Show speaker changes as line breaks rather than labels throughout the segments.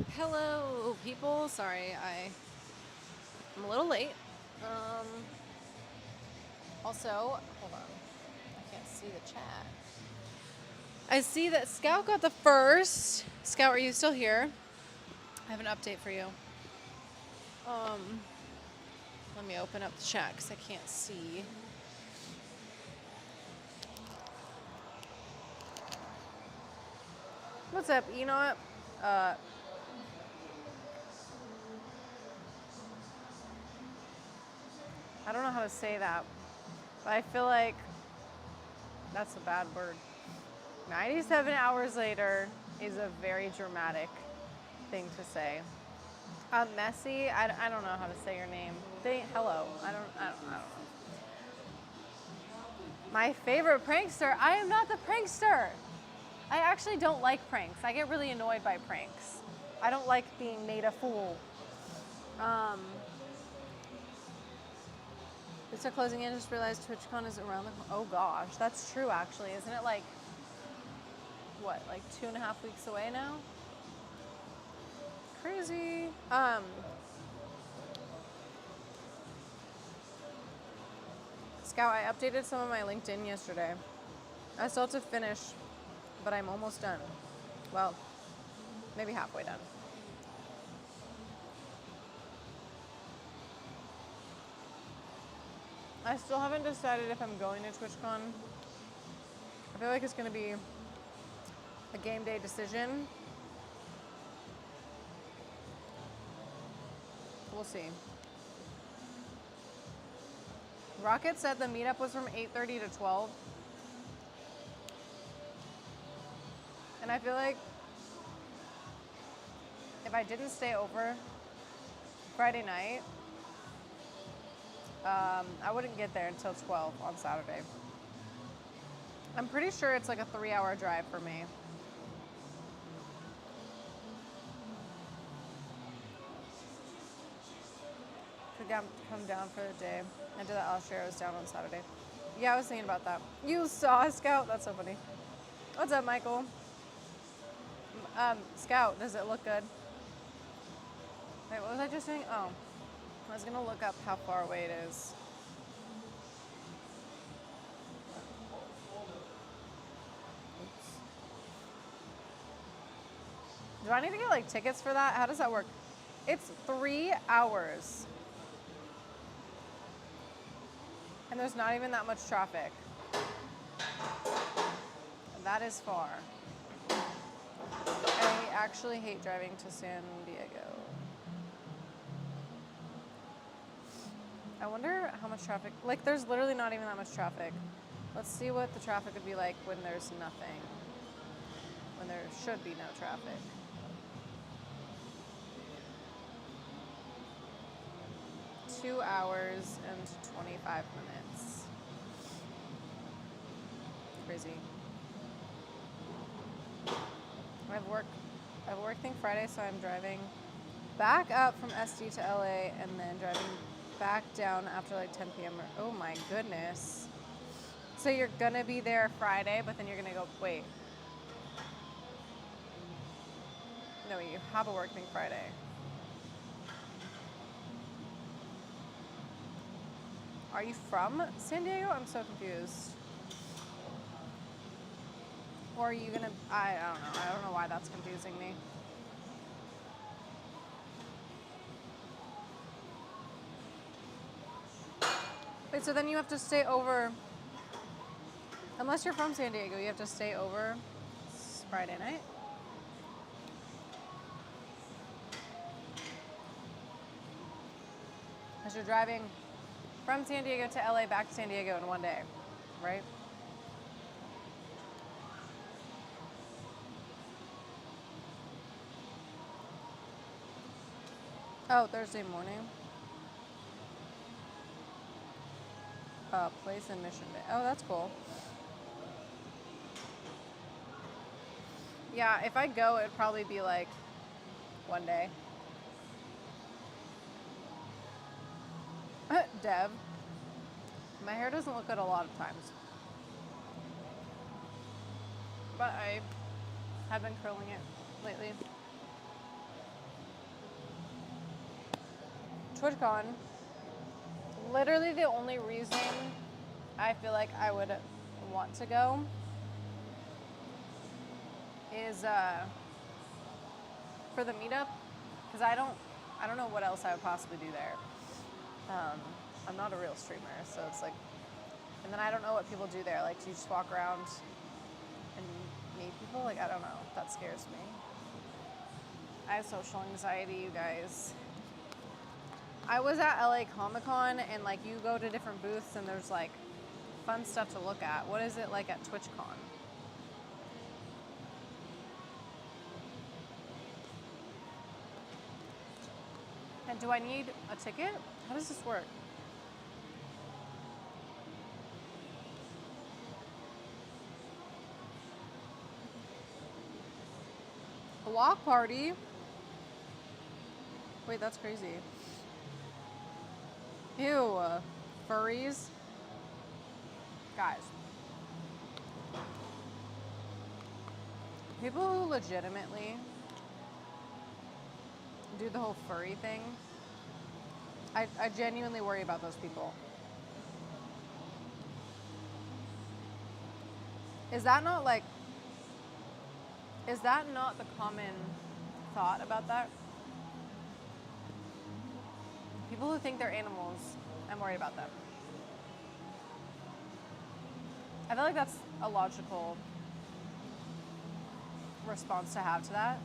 Hello, people. Sorry, I'm a little late. Also, hold on. I can't see the chat. I see that Scout got the first. Scout, are you still here? I have an update for you. Let me open up the chat because I can't see. What's up, Enoch? I don't know how to say that, but I feel like that's a bad word. 97 hours later is a very dramatic thing to say. Messy, I don't know how to say your name. Hello, I don't know. My favorite prankster, I am not the prankster. I actually don't like pranks. I get really annoyed by pranks. I don't like being made a fool. It's a closing in, just realized TwitchCon is around the, oh gosh, that's true actually. Isn't it like, what, like 2.5 weeks away now? Crazy. Scout, I updated some of my LinkedIn yesterday. I still have to finish, but I'm almost done. Well, maybe halfway done. I still haven't decided if I'm going to TwitchCon. I feel like it's gonna be a game day decision. We'll see. Rocket said the meetup was from 8:30 to 12. And I feel like if I didn't stay over Friday night, I wouldn't get there until 12 on Saturday. I'm pretty sure it's like a 3-hour drive for me. Could come down for the day. I did that last year. I was down on Saturday. Yeah, I was thinking about that. You saw a Scout? That's so funny. What's up, Michael? Scout, does it look good? Wait, what was I just saying? Oh, I was gonna look up how far away it is. Oops. Do I need to get like tickets for that? How does that work? It's 3 hours. And there's not even that much traffic. That is far. I actually hate driving to San Diego. I wonder how much traffic, like there's literally not even that much traffic. Let's see what the traffic would be like when there's nothing. When there should be no traffic. Two hours and 25 minutes. Crazy. I have work thing Friday, so I'm driving back up from SD to LA and then driving back down after like 10 p.m. Oh my goodness. So you're gonna be there Friday, but then you're gonna go, wait. No, you have a work thing Friday. Are you from San Diego? I'm so confused. Or are you gonna, I don't know. I don't know why that's confusing me. Wait, so then you have to stay over, unless you're from San Diego, you have to stay over Friday night? Because you're driving from San Diego to LA back to San Diego in one day, right? Oh, Thursday morning. Place in Mission Bay. Oh, that's cool. Yeah, if I go, it'd probably be like one day. Dev. My hair doesn't look good a lot of times. But I have been curling it lately. TwitchCon, literally the only reason I feel like I would want to go is for the meetup, because I don't know what else I would possibly do there. I'm not a real streamer, so it's like, and then I don't know what people do there. Like, do you just walk around and meet people? Like, I don't know. That scares me. I have social anxiety, you guys. I was at LA Comic Con, and like, you go to different booths and there's like fun stuff to look at. What is it like at TwitchCon? And do I need a ticket? How does this work? Block party? Wait, that's crazy. Ew, furries. Guys. People who legitimately do the whole furry thing, I genuinely worry about those people. Is that not the common thought about that? People who think they're animals, I'm worried about them. I feel like that's a logical response to have to that.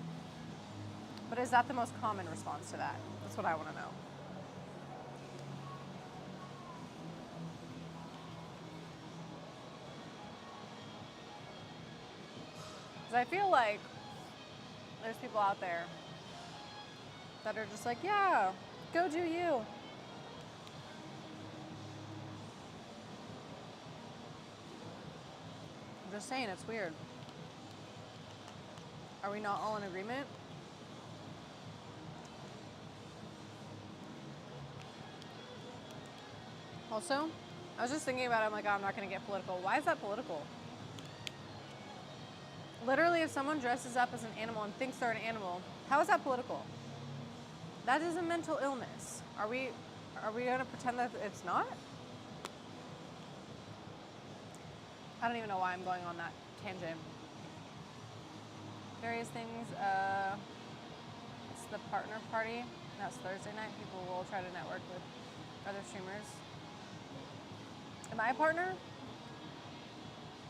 But is that the most common response to that? That's what I want to know. Because I feel like there's people out there that are just like, yeah, go do you. I'm just saying, it's weird. Are we not all in agreement? Also, I was just thinking about it, I'm like, oh, I'm not going to get political. Why is that political? Literally, if someone dresses up as an animal and thinks they're an animal, how is that political? That is a mental illness. Are we going to pretend that it's not? I don't even know why I'm going on that tangent. Various things. It's the partner party. That's Thursday night. People will try to network with other streamers. Am I a partner?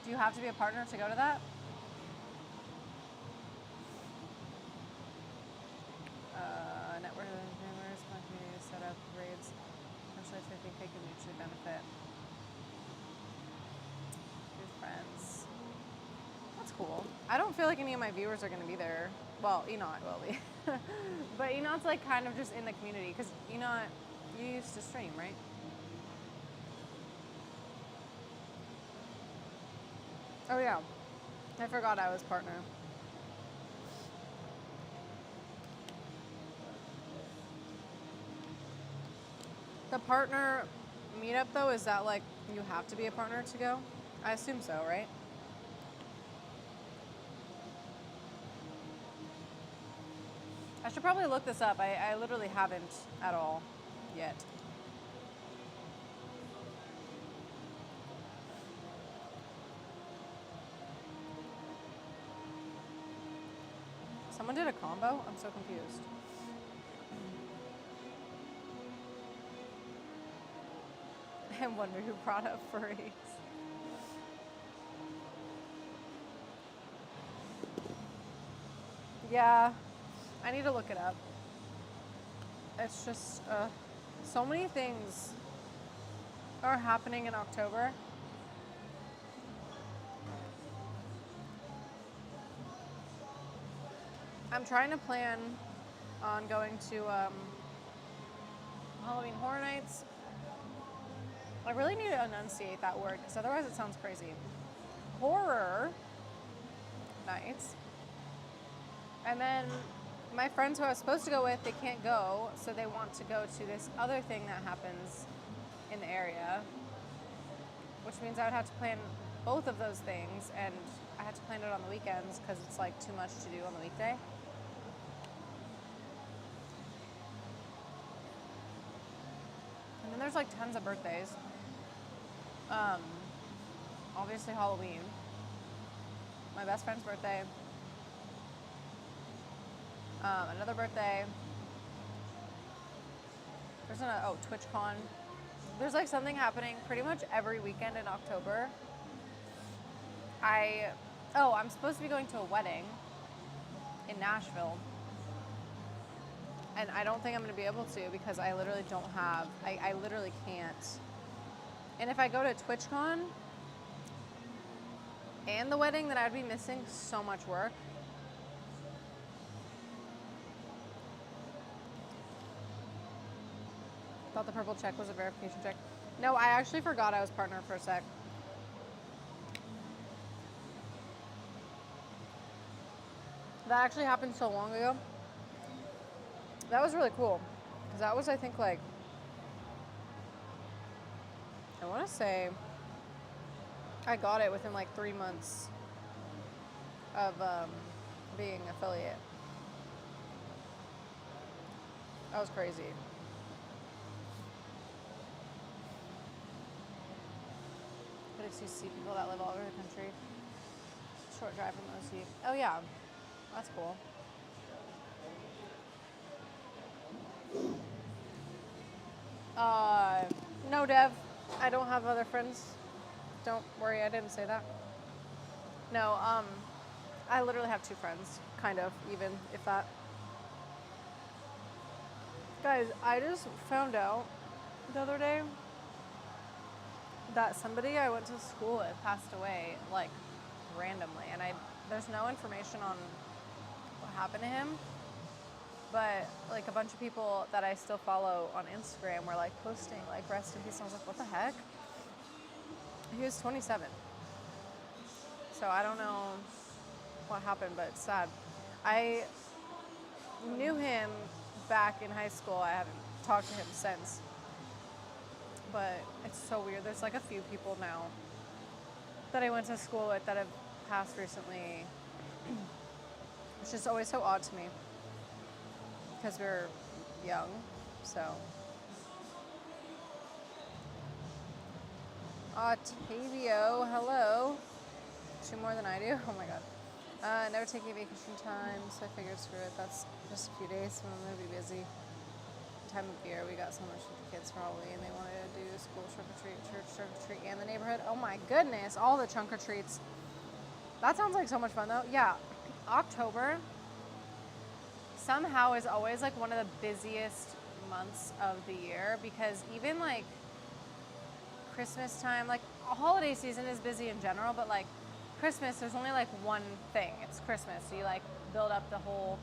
Do you have to be a partner to go to that? Network with streamers, my community set up raids. Essentially, I think they can mutually benefit. Good friends. That's cool. I don't feel like any of my viewers are going to be there. Well, Enoch will be. But Enoch's like kind of just in the community because Enoch, you used to stream, right? Oh yeah, I forgot I was partner. The partner meetup though, is that like you have to be a partner to go? I assume so, right? I should probably look this up. I literally haven't at all yet. Someone did a combo? I'm so confused. I wonder who brought up furries. Yeah, I need to look it up. It's just, so many things are happening in October. I'm trying to plan on going to Halloween Horror Nights. I really need to enunciate that word because otherwise it sounds crazy. Horror Nights. And then my friends who I was supposed to go with, they can't go, so they want to go to this other thing that happens in the area, which means I would have to plan both of those things, and I had to plan it on the weekends because it's like too much to do on the weekday. And there's like tons of birthdays. Obviously Halloween. My best friend's birthday. Another birthday. There's TwitchCon. There's like something happening pretty much every weekend in October. I'm supposed to be going to a wedding in Nashville. And I don't think I'm going to be able to because I literally don't have, I literally can't. And if I go to TwitchCon and the wedding, then I'd be missing so much work. Thought the purple check was a verification check. No, I actually forgot I was partner for a sec. That actually happened so long ago. That was really cool. Because that was, I think, like, I want to say I got it within like 3 months of being affiliate. That was crazy. But if you see people that live all over the country, short drive from OC. Oh yeah, that's cool. No, Dev, I don't have other friends. Don't worry, I didn't say that. No, I literally have 2 friends, kind of, even if that. Guys, I just found out the other day that somebody I went to school with passed away, like, randomly, and there's no information on what happened to him, but, like, a bunch of people that I still follow on Instagram were, like, posting, like, rest in peace, and I was like, what the heck? He was 27. So I don't know what happened, but it's sad. I knew him back in high school. I haven't talked to him since. But it's so weird. There's like a few people now that I went to school with that have passed recently. It's just always so odd to me. Because we're young, so. Octavio, hello. 2 more than I do? Oh my god. Never taking vacation time, so I figured screw it. That's just a few days, so I'm gonna be busy. Time of year, we got so much with the kids for Halloween. They wanted to do school trunk or treat, church trunk or treat, and the neighborhood. Oh my goodness, all the trunk or treats. That sounds like so much fun though. Yeah, October somehow is always like one of the busiest months of the year because even like Christmas time, like holiday season is busy in general, but like Christmas, there's only like one thing. It's Christmas, so you like build up the whole,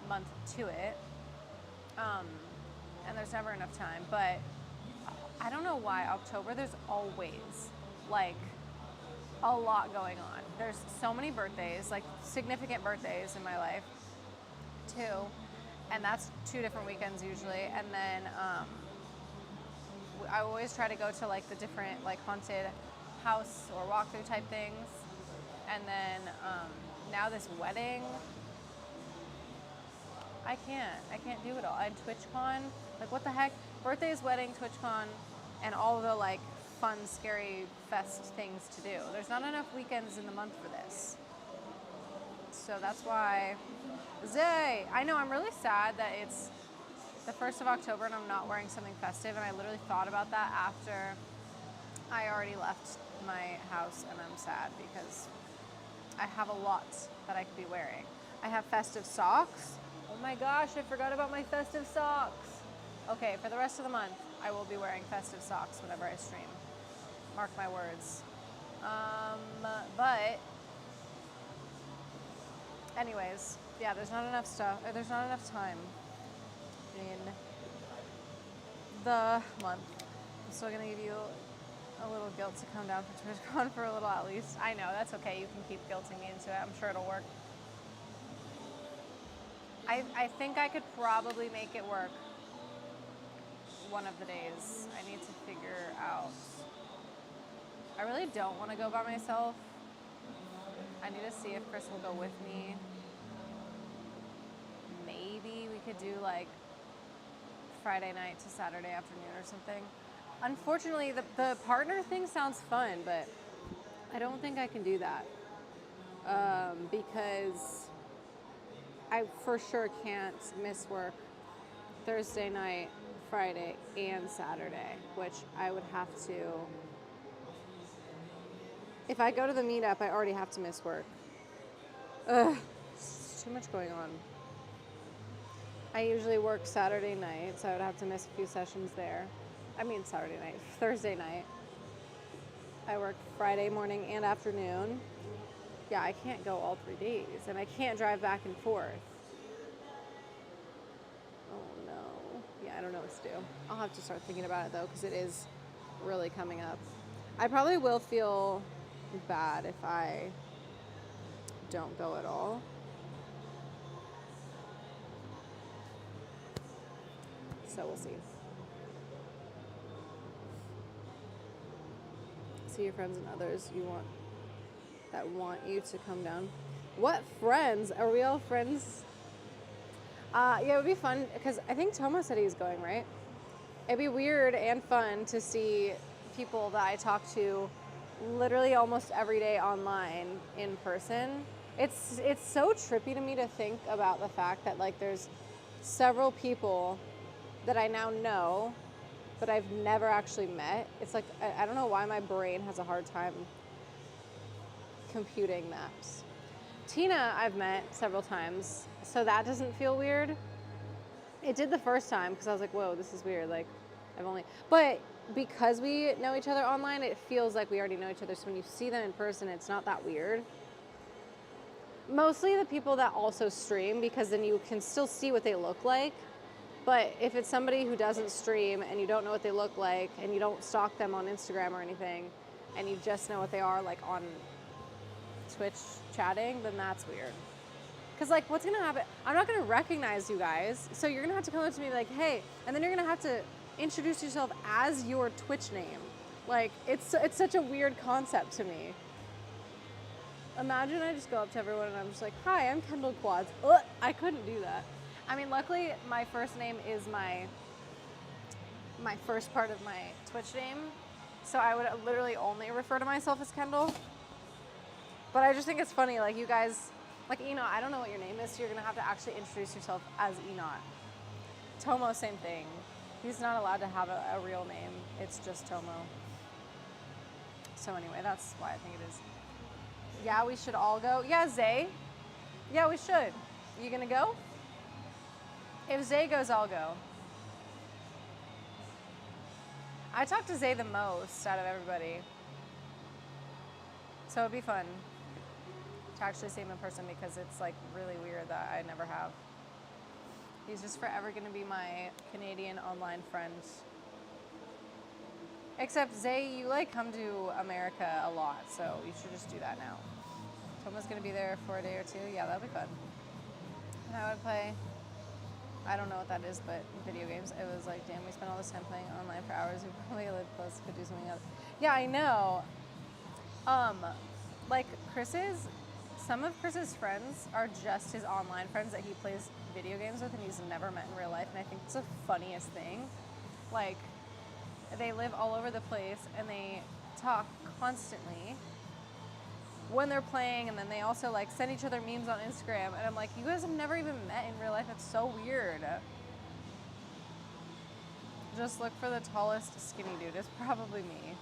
month to it. And there's never enough time, but I don't know why October, there's always like a lot going on. There's so many birthdays, like significant birthdays in my life too, and that's 2 different weekends usually. And then I always try to go to like the different like haunted house or walkthrough type things. And then now this wedding, I can't do it all. And TwitchCon, like what the heck? Birthdays, wedding, TwitchCon, and all the like fun, scary fest things to do. There's not enough weekends in the month for this. So that's why, Zay, I know I'm really sad that it's the 1st of October and I'm not wearing something festive, and I literally thought about that after I already left my house, and I'm sad because I have a lot that I could be wearing. I have festive socks. Oh my gosh, I forgot about my festive socks. Okay, for the rest of the month, I will be wearing festive socks whenever I stream. Mark my words. But anyways, yeah, there's not enough stuff. There's not enough time in the month. I'm still gonna give you a little guilt to come down for TwitchCon for a little at least. I know, that's okay. You can keep guilting me into it. I'm sure it'll work. I think I could probably make it work one of the days. I need to figure out. I really don't want to go by myself. I need to see if Chris will go with me. Maybe we could do like Friday night to Saturday afternoon or something. Unfortunately, the partner thing sounds fun, but I don't think I can do that because I for sure can't miss work Thursday night, Friday, and Saturday, which I would have to. If I go to the meetup, I already have to miss work. Ugh, it's too much going on. I usually work Saturday night, so I would have to miss a few sessions there. I mean Saturday night, Thursday night. I work Friday morning and afternoon. Yeah, I can't go all 3 days, and I can't drive back and forth. Oh no. Yeah, I don't know what to do. I'll have to start thinking about it though, because it is really coming up. I probably will feel bad if I don't go at all. So we'll see. See your friends and others that want you to come down. What friends? Are we all friends? Yeah, it would be fun because I think Tomo said he's going, right? It'd be weird and fun to see people that I talk to literally almost every day online in person. It's so trippy to me to think about the fact that like there's several people that I now know but I've never actually met. It's like I don't know why my brain has a hard time computing that. Tina I've met several times, so that doesn't feel weird. It did the first time because I was like, whoa, this is weird. Like but because we know each other online, it feels like we already know each other. So when you see them in person, it's not that weird. Mostly the people that also stream, because then you can still see what they look like. But if it's somebody who doesn't stream and you don't know what they look like and you don't stalk them on Instagram or anything and you just know what they are like on Twitch chatting, then that's weird. Because like what's going to happen? I'm not going to recognize you guys. So you're going to have to come up to me like, hey, and then you're going to have to introduce yourself as your Twitch name. Like it's such a weird concept to me. Imagine I just go up to everyone and I'm just like, hi, I'm Kendall Quads. Ugh, I couldn't do that. I mean, luckily, my first name is my first part of my Twitch name, so I would literally only refer to myself as Kendall. But I just think it's funny, like you guys, like Enoch, I don't know what your name is, so you're gonna have to actually introduce yourself as Enoch. Tomo, same thing. He's not allowed to have a real name. It's just Tomo. So anyway, that's why I think it is. Yeah, we should all go. Yeah, Zay. Yeah, we should. You gonna go? If Zay goes, I'll go. I talk to Zay the most out of everybody. So it'd be fun to actually see him in person because it's like really weird that I never have. He's just forever gonna be my Canadian online friend. Except Zay, you like come to America a lot, so you should just do that now. Tomo's gonna be there for a day or two. Yeah, that'll be fun. And I would play, I don't know what that is, but video games. It was like, damn, we spent all this time playing online for hours. We probably live close, could do something else. Yeah, I know. Like some of Chris's friends are just his online friends that he plays video games with and he's never met in real life. And I think it's the funniest thing. Like, they live all over the place and they talk constantly when they're playing, and then they also like send each other memes on Instagram, and I'm like, you guys have never even met in real life. It's so weird. Just look for the tallest skinny dude. It's probably me.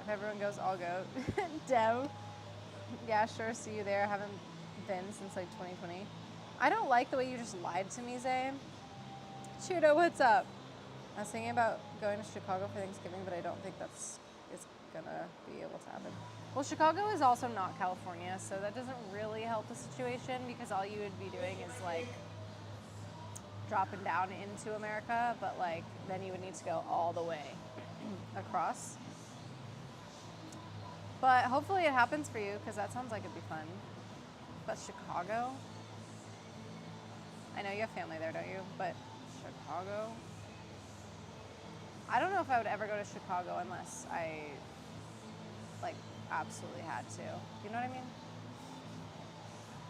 If everyone goes, I'll go. Dev. Yeah, sure, see you there. I haven't been since like 2020. I don't like the way you just lied to me, Zay. Chudo, what's up? I was thinking about going to Chicago for Thanksgiving, but I don't think it's gonna be able to happen. Well, Chicago is also not California, so that doesn't really help the situation because all you would be doing is like dropping down into America, but like then you would need to go all the way across. But hopefully it happens for you because that sounds like it'd be fun. But Chicago? I know you have family there, don't you? But Chicago? I don't know if I would ever go to Chicago unless I like absolutely had to. You know what I mean?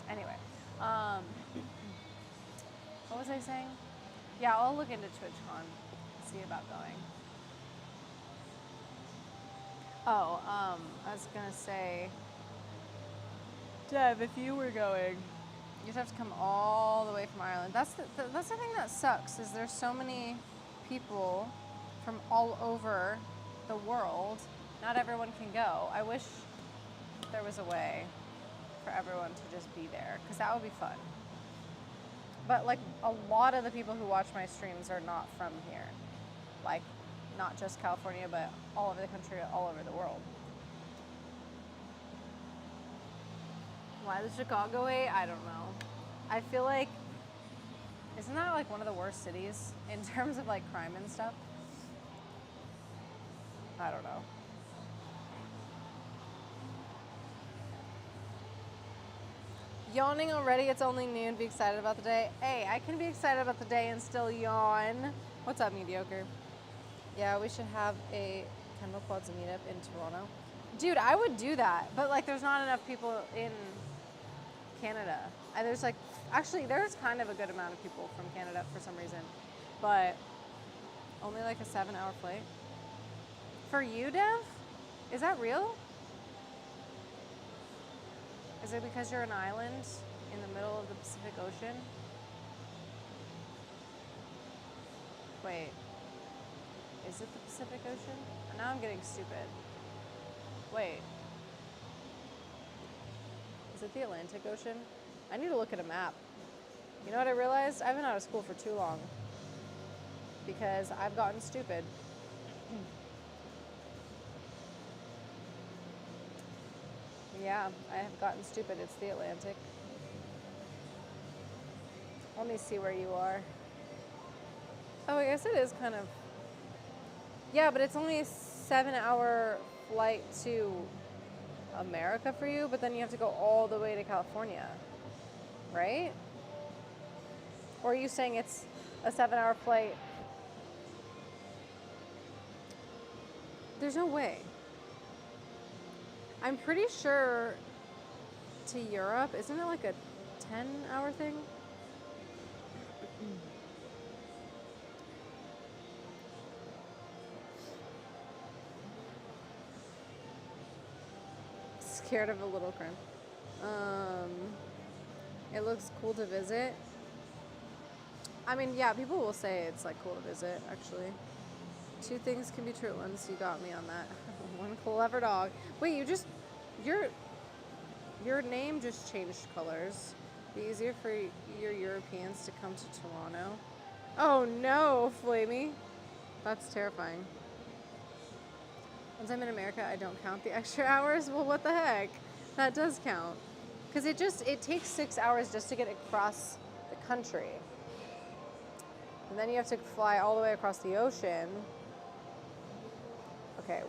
Anyway, what was I saying? Yeah, I'll look into TwitchCon, see about going. Oh, I was gonna say, Dev, if you were going, you'd have to come all the way from Ireland. That's the thing that sucks, is there's so many people from all over the world. Not everyone can go. I wish there was a way for everyone to just be there, because that would be fun. But like a lot of the people who watch my streams are not from here. Like not just California, but all over the country, all over the world. Why the Chicago way? I don't know. I feel like, isn't that like one of the worst cities in terms of like crime and stuff? I don't know. Yawning already, it's only noon, be excited about the day. Hey, I can be excited about the day and still yawn. What's up, mediocre? Yeah, we should have a Kendall Quads meetup in Toronto. Dude, I would do that, but like there's not enough people in Canada. And there's like, actually there's kind of a good amount of people from Canada for some reason, but only like a 7-hour flight. For you, Dev? Is that real? Is it because you're an island in the middle of the Pacific Ocean? Wait, is it the Pacific Ocean? Now I'm getting stupid. Wait, is it the Atlantic Ocean? I need to look at a map. You know what I realized? I've been out of school for too long because I've gotten stupid. Yeah, I have gotten stupid. It's the Atlantic. Let me see where you are. Oh, I guess it is kind of... Yeah, but it's only a 7-hour flight to America for you, but then you have to go all the way to California, right? Or are you saying it's a 7-hour flight? There's no way. I'm pretty sure to Europe, isn't it like a 10-hour thing? Scared of a little crime. It looks cool to visit. I mean, yeah, people will say it's like cool to visit, actually. Two things can be true at once. You got me on that. One clever dog. Wait, your name just changed colors. Be easier for your Europeans to come to Toronto. Oh no, Flamey. That's terrifying. Once I'm in America, I don't count the extra hours. Well, what the heck? That does count. Because it takes 6 hours just to get across the country. And then you have to fly all the way across the ocean. Okay,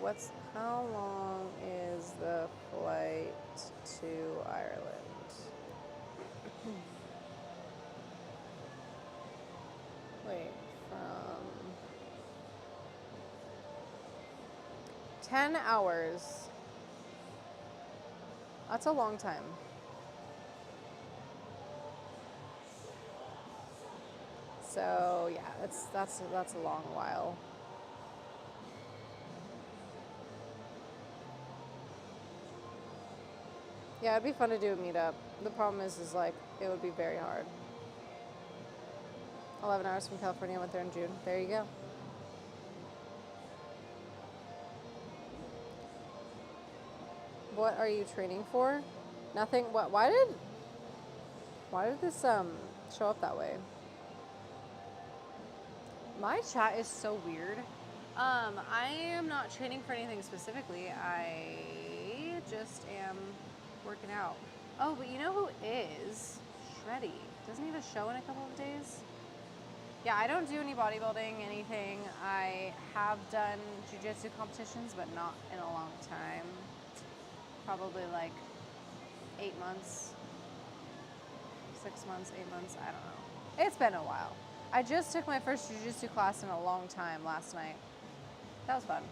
how long is the flight to Ireland? Wait, from 10 hours. That's a long time. So yeah, that's a long while. Yeah, it'd be fun to do a meetup. The problem is like, it would be very hard. 11 hours from California, went there in June. There you go. What are you training for? Nothing. What? Why did this show up that way? My chat is so weird. I am not training for anything specifically. I just am working out. Oh, but you know who is? Shreddy. Doesn't he have a show in a couple of days? Yeah, I don't do any bodybuilding, anything. I have done jiu-jitsu competitions, but not in a long time. Probably like 8 months, 6 months, 8 months, I don't know. It's been a while. I just took my first jiu-jitsu class in a long time last night. That was fun.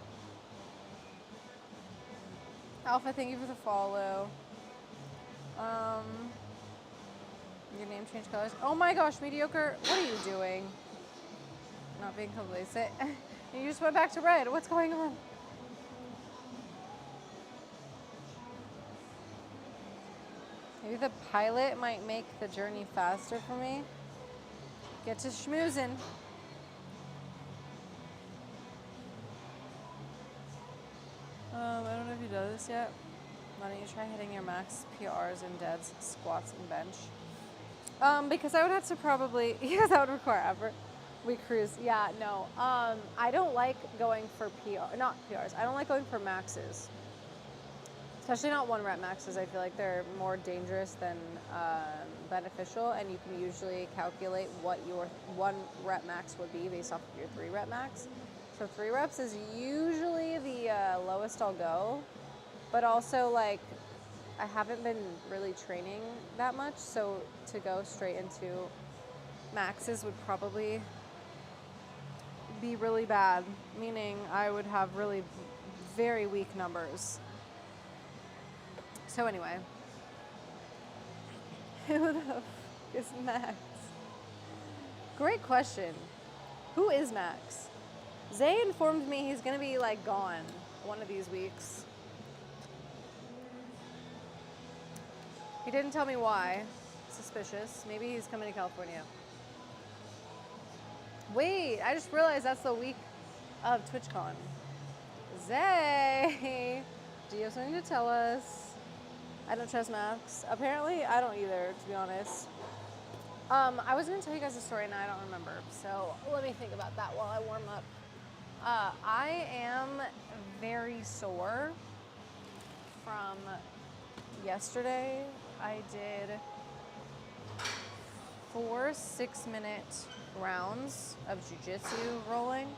Alpha, thank you for the follow. Your name changed colors. Oh my gosh, mediocre. What are you doing? not being complacent. You just went back to red. What's going on? Maybe the pilot might make the journey faster for me. Get to schmoozing. I don't know if you know this yet. Why don't you try hitting your max PRs in deads, squats, and bench? Because I would have to probably, that would require effort. We cruise. Yeah, no. I don't like going for not PRs. I don't like going for maxes. Especially not 1 rep maxes. I feel like they're more dangerous than beneficial, and you can usually calculate what your 1 rep max would be based off of your 3 rep max. So 3 reps is usually the lowest I'll go, but also like I haven't been really training that much, so to go straight into maxes would probably be really bad, meaning I would have really very weak numbers. So anyway, who the f is Max? Great question. Who is Max? Zay informed me he's gonna be like gone one of these weeks. He didn't tell me why. Suspicious. Maybe he's coming to California. Wait, I just realized that's the week of TwitchCon. Zay, do you have something to tell us? I don't trust Max. Apparently, I don't either, to be honest. I was gonna tell you guys a story and I don't remember, so let me think about that while I warm up. I am very sore from yesterday. I did 4 6-minute rounds of jiu-jitsu rolling.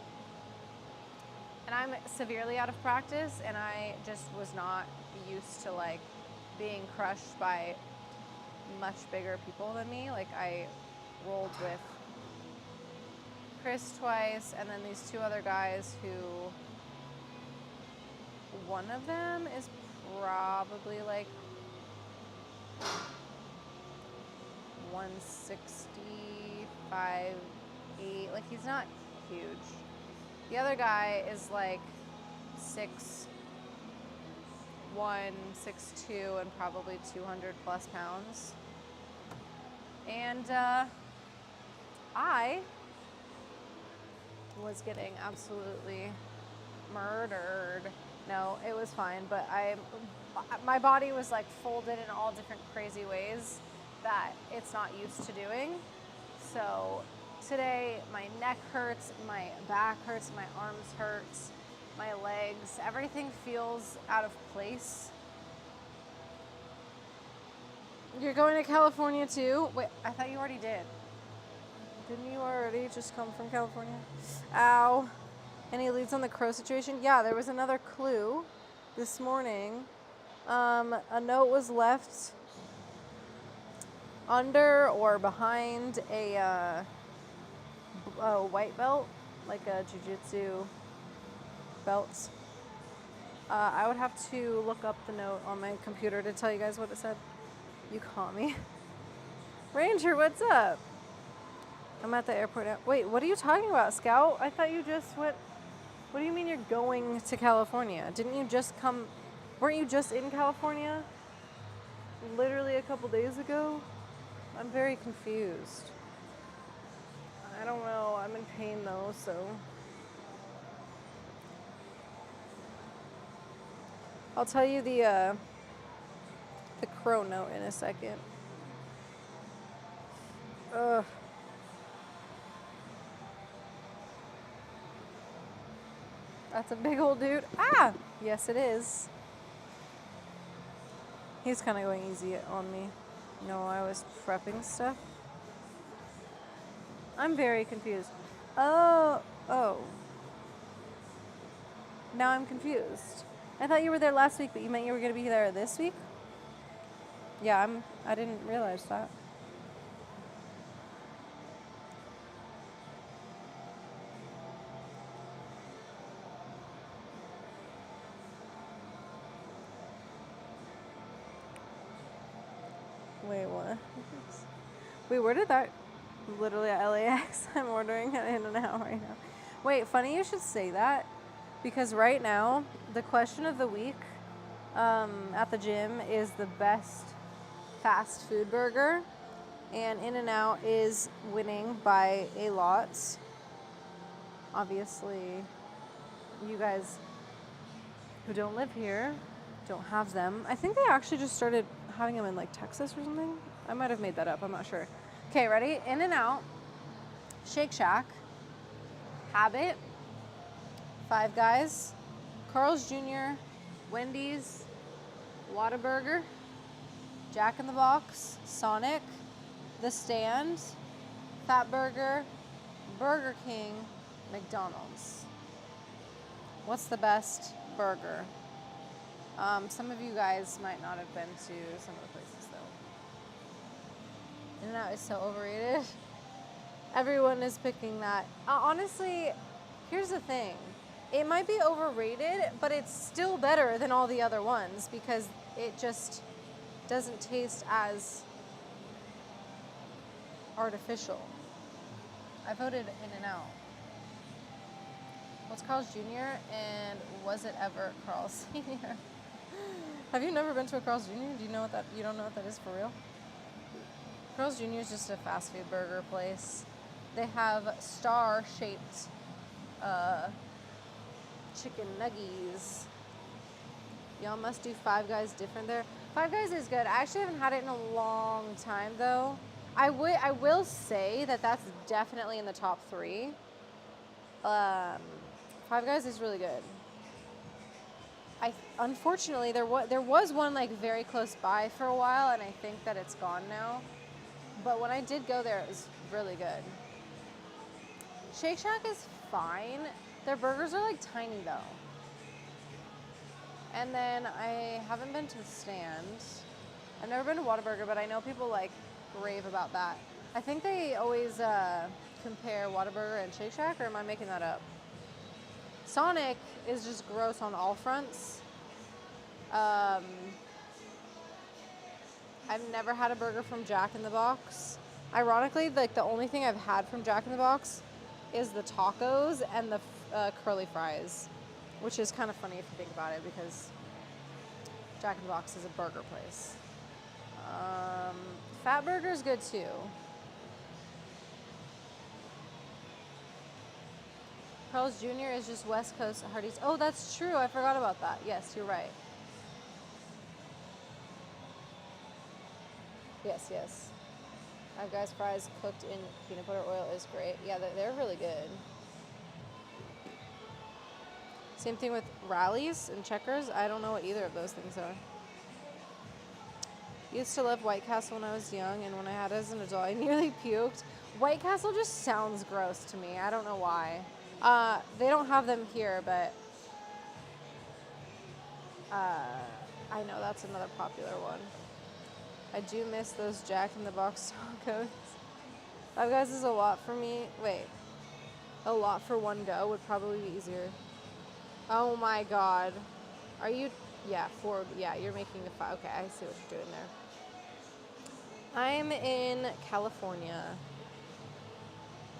And I'm severely out of practice, and I just was not used to like being crushed by much bigger people than me. Like I rolled with Chris twice, and then these 2 other guys who, one of them is probably like 165, 8, like he's not huge. The other guy is like 6'1", 6'2", and probably 200 plus pounds. And I was getting absolutely murdered. No, it was fine, but my body was like folded in all different crazy ways that it's not used to doing. So today my neck hurts, my back hurts, my arms hurt, my legs, everything feels out of place. You're going to California too? Wait, I thought you already did. Didn't you already just come from California? Ow. Any leads on the crow situation? Yeah, there was another clue this morning. A note was left under or behind a white belt, like a jiu-jitsu belt. I would have to look up the note on my computer to tell you guys what it said. You caught me. Ranger, what's up? I'm at the airport now. Wait, what are you talking about, Scout? I thought you just went... What do you mean you're going to California? Didn't you just come... Weren't you just in California? Literally a couple days ago? I'm very confused. I don't know. I'm in pain though, so... I'll tell you the crow note in a second. Ugh. That's a big old dude. Ah! Yes, it is. He's kind of going easy on me. No, I was prepping stuff. I'm very confused. Oh. Now I'm confused. I thought you were there last week, but you meant you were going to be there this week? Yeah, I didn't realize that. Wait, what? Wait, where did that literally at LAX. I'm ordering at In-N-Out right now. Wait, funny you should say that, because right now the question of the week at the gym is the best fast food burger, and In-N-Out is winning by a lot. Obviously, you guys who don't live here don't have them. I think they actually just started having them in like Texas or something. I might have made that up, I'm not sure. Okay, ready? In-N-Out, Shake Shack, Habit, Five Guys, Carl's Jr., Wendy's, Whataburger, Jack in the Box, Sonic, The Stand, Fatburger, Burger King, McDonald's. What's the best burger? Some of you guys might not have been to some of the places though. In-N-Out is so overrated. Everyone is picking that. Honestly, here's the thing. It might be overrated, but it's still better than all the other ones because it just doesn't taste as artificial. I voted In-N-Out. What's Carl's Jr. and was it ever Carl's Sr.? Have you never been to a Carl's Jr.? Do you know what that? You don't know what that is for real? Carl's Jr. is just a fast food burger place. They have star-shaped chicken nuggies. Y'all must do Five Guys different there. Five Guys is good. I actually haven't had it in a long time though. I will say that that's definitely in the top 3. Five Guys is really good. Unfortunately there was one like very close by for a while, and I think that it's gone now. But when I did go there, it was really good. Shake Shack is fine. Their burgers are like tiny though. And then I haven't been to The Stand. I've never been to Whataburger, but I know people like rave about that. I think they always compare Whataburger and Shake Shack, or am I making that up? Sonic is just gross on all fronts. I've never had a burger from Jack in the Box. Ironically, like the only thing I've had from Jack in the Box is the tacos and the curly fries, which is kind of funny if you think about it because Jack in the Box is a burger place. Fatburger's good too. Carl's Jr. is just West Coast Hardee's. Oh, that's true. I forgot about that. Yes, you're right. Yes. Five Guys fries cooked in peanut butter oil is great. Yeah, they're really good. Same thing with Rallies and Checkers. I don't know what either of those things are. Used to love White Castle when I was young, and when I had it as an adult, I nearly puked. White Castle just sounds gross to me. I don't know why. They don't have them here, but I know that's another popular one. I do miss those Jack in the Box tacos. Five Guys is a lot for me. Wait. A lot for one go would probably be easier. Oh my god. Are you... Yeah, you're making the 5. Okay, I see what you're doing there. I'm in California.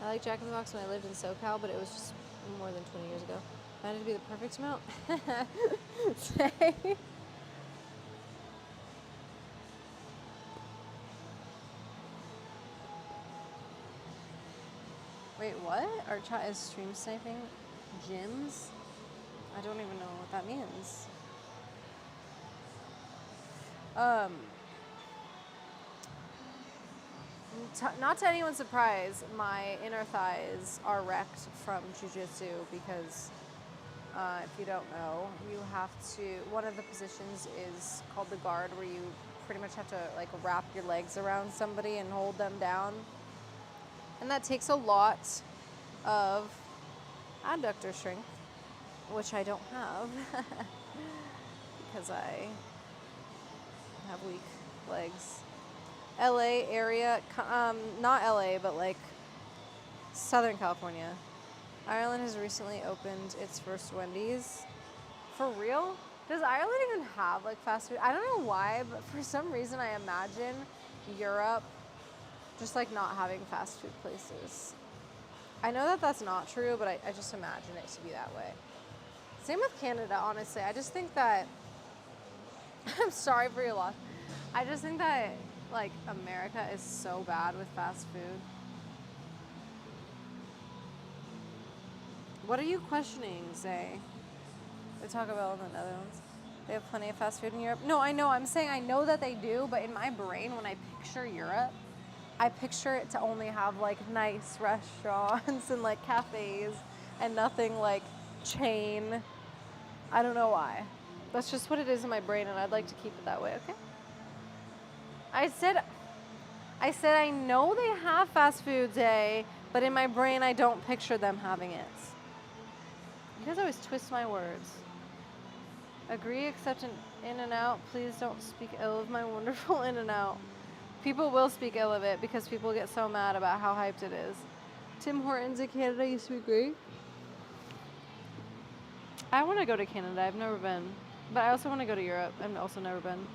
I like Jack in the Box when I lived in SoCal, but it was just more than 20 years ago. Found it to be the perfect amount. Say. Wait, what? Our chat is stream sniping gyms? I don't even know what that means. Not to anyone's surprise, my inner thighs are wrecked from jiu-jitsu because if you don't know, you have to, one of the positions is called the guard, where you pretty much have to like wrap your legs around somebody and hold them down. And that takes a lot of adductor strength, which I don't have because I have weak legs. LA area, not LA, but like Southern California. Ireland has recently opened its first Wendy's. For real? Does Ireland even have like fast food? I don't know why, but for some reason I imagine Europe Just like not having fast food places. I know that that's not true, but I just imagine it to be that way. Same with Canada, honestly. I just think that, I'm sorry for your loss. I just think that like America is so bad with fast food. What are you questioning, Zay? The Taco Bell in the Netherlands. They have plenty of fast food in Europe. No, I know. I'm saying I know that they do, but in my brain, when I picture Europe, I picture it to only have like nice restaurants and like cafes and nothing like chain. I don't know why. That's just what it is in my brain, and I'd like to keep it that way, okay? I said I know they have fast food day, but in my brain I don't picture them having it. You guys always twist my words. Agree, except an In-N-Out. Please don't speak ill of my wonderful In-N-Out. People will speak ill of it because people get so mad about how hyped it is. Tim Hortons in Canada used to be great. I want to go to Canada. I've never been. But I also want to go to Europe. I've also never been.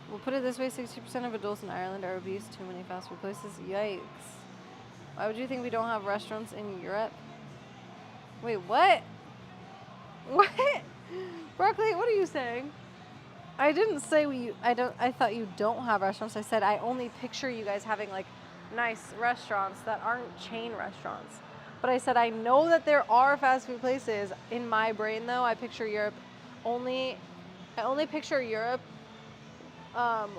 We'll put it this way, 60% of adults in Ireland are obese. Too many fast food places. Yikes. Why would you think we don't have restaurants in Europe? Wait, what? What? Broccoli, what are you saying? I didn't say I thought you don't have restaurants. I said I only picture you guys having like nice restaurants that aren't chain restaurants. But I said I know that there are fast food places. In my brain though, I picture Europe I only picture Europe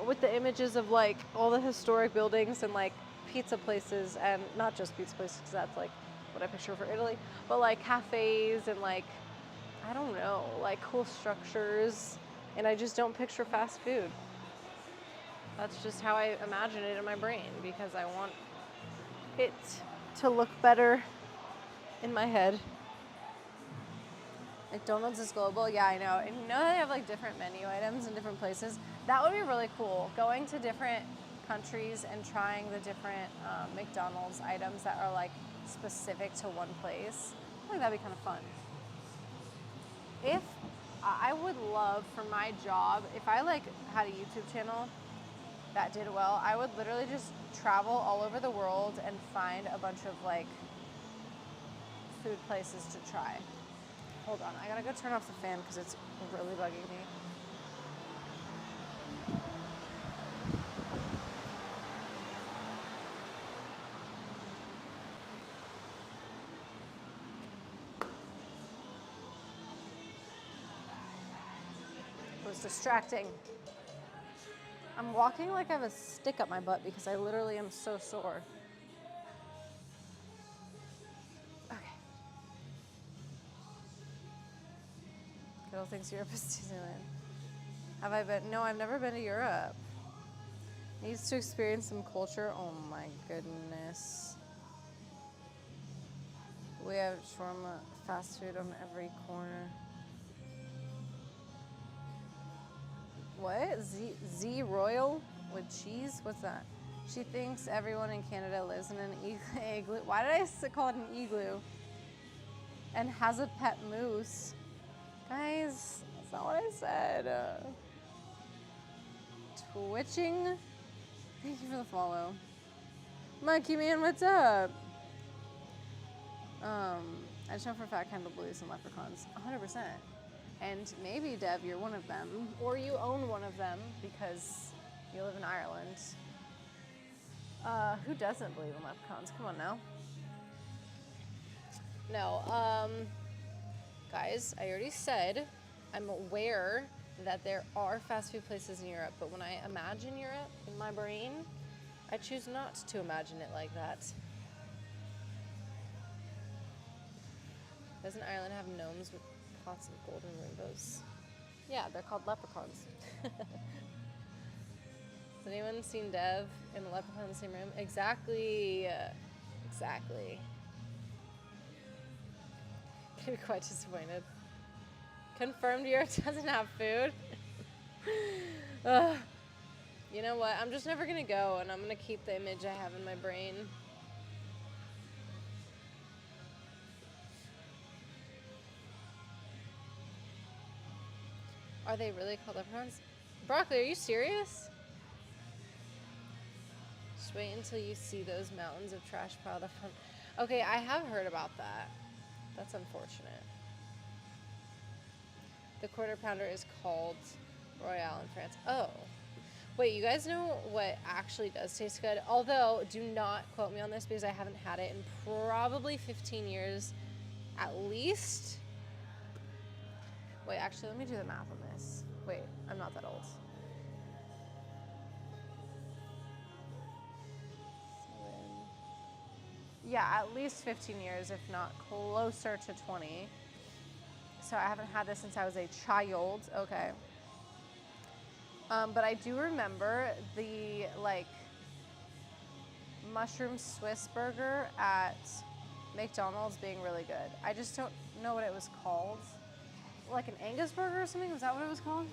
with the images of like all the historic buildings and like pizza places, and not just pizza places because that's like what I picture for Italy, but like cafes and like, I don't know, like cool structures. And I just don't picture fast food. That's just how I imagine it in my brain because I want it to look better in my head. McDonald's is global, yeah, I know. And you know they have like different menu items in different places. That would be really cool. Going to different countries and trying the different McDonald's items that are like specific to one place. I think that'd be kind of fun. If I would love for my job, if I like had a YouTube channel that did well, I would literally just travel all over the world and find a bunch of like food places to try. Hold on, I gotta go turn off the fan because it's really bugging me. It was distracting. I'm walking like I have a stick up my butt because I literally am so sore. Okay. Girl thinks Europe is Disneyland. Have I been? No, I've never been to Europe. Needs to experience some culture. Oh my goodness. We have shawarma, fast food on every corner. What? Z Royal with cheese? What's that? She thinks everyone in Canada lives in an igloo. Why did I call it an igloo? And has a pet moose. Guys, that's not what I said. Twitching? Thank you for the follow. Monkey Man, what's up? I just know for a fact Kendall believes in leprechauns. 100%. And maybe, Dev, you're one of them, or you own one of them because you live in Ireland. Who doesn't believe in leprechauns? Come on now. No, guys, I already said I'm aware that there are fast food places in Europe, but when I imagine Europe in my brain, I choose not to imagine it like that. Doesn't Ireland have gnomes with pots of golden rainbows? Yeah, they're called leprechauns. Has anyone seen Dev and the leprechaun in the same room? Exactly. Exactly. I'd be quite disappointed. Confirmed Europe doesn't have food. You know what? I'm just never gonna go, and I'm gonna keep the image I have in my brain. Are they really called leprechauns? Broccoli, are you serious? Just wait until you see those mountains of trash piled up on. Okay, I have heard about that. That's unfortunate. The quarter pounder is called Royale in France. Oh. Wait, you guys know what actually does taste good? Although, do not quote me on this because I haven't had it in probably 15 years at least. Wait, actually, let me do the math on this. Wait, I'm not that old. Yeah, at least 15 years, if not closer to 20. So I haven't had this since I was a child. Okay. But I do remember the mushroom Swiss burger at McDonald's being really good. I just don't know what it was called. Like an Angus burger or something? Was that what it was called?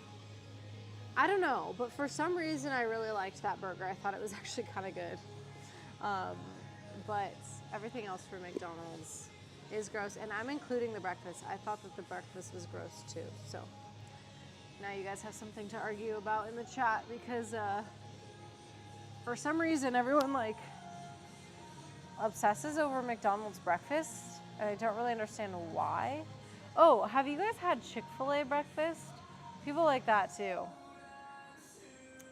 I don't know, but for some reason I really liked that burger. I thought it was actually kind of good. But everything else for McDonald's is gross, and I'm including the breakfast. I thought that the breakfast was gross too, so now you guys have something to argue about in the chat because for some reason everyone obsesses over McDonald's breakfast, and I don't really understand why. Oh, have you guys had Chick-fil-A breakfast? People like that too.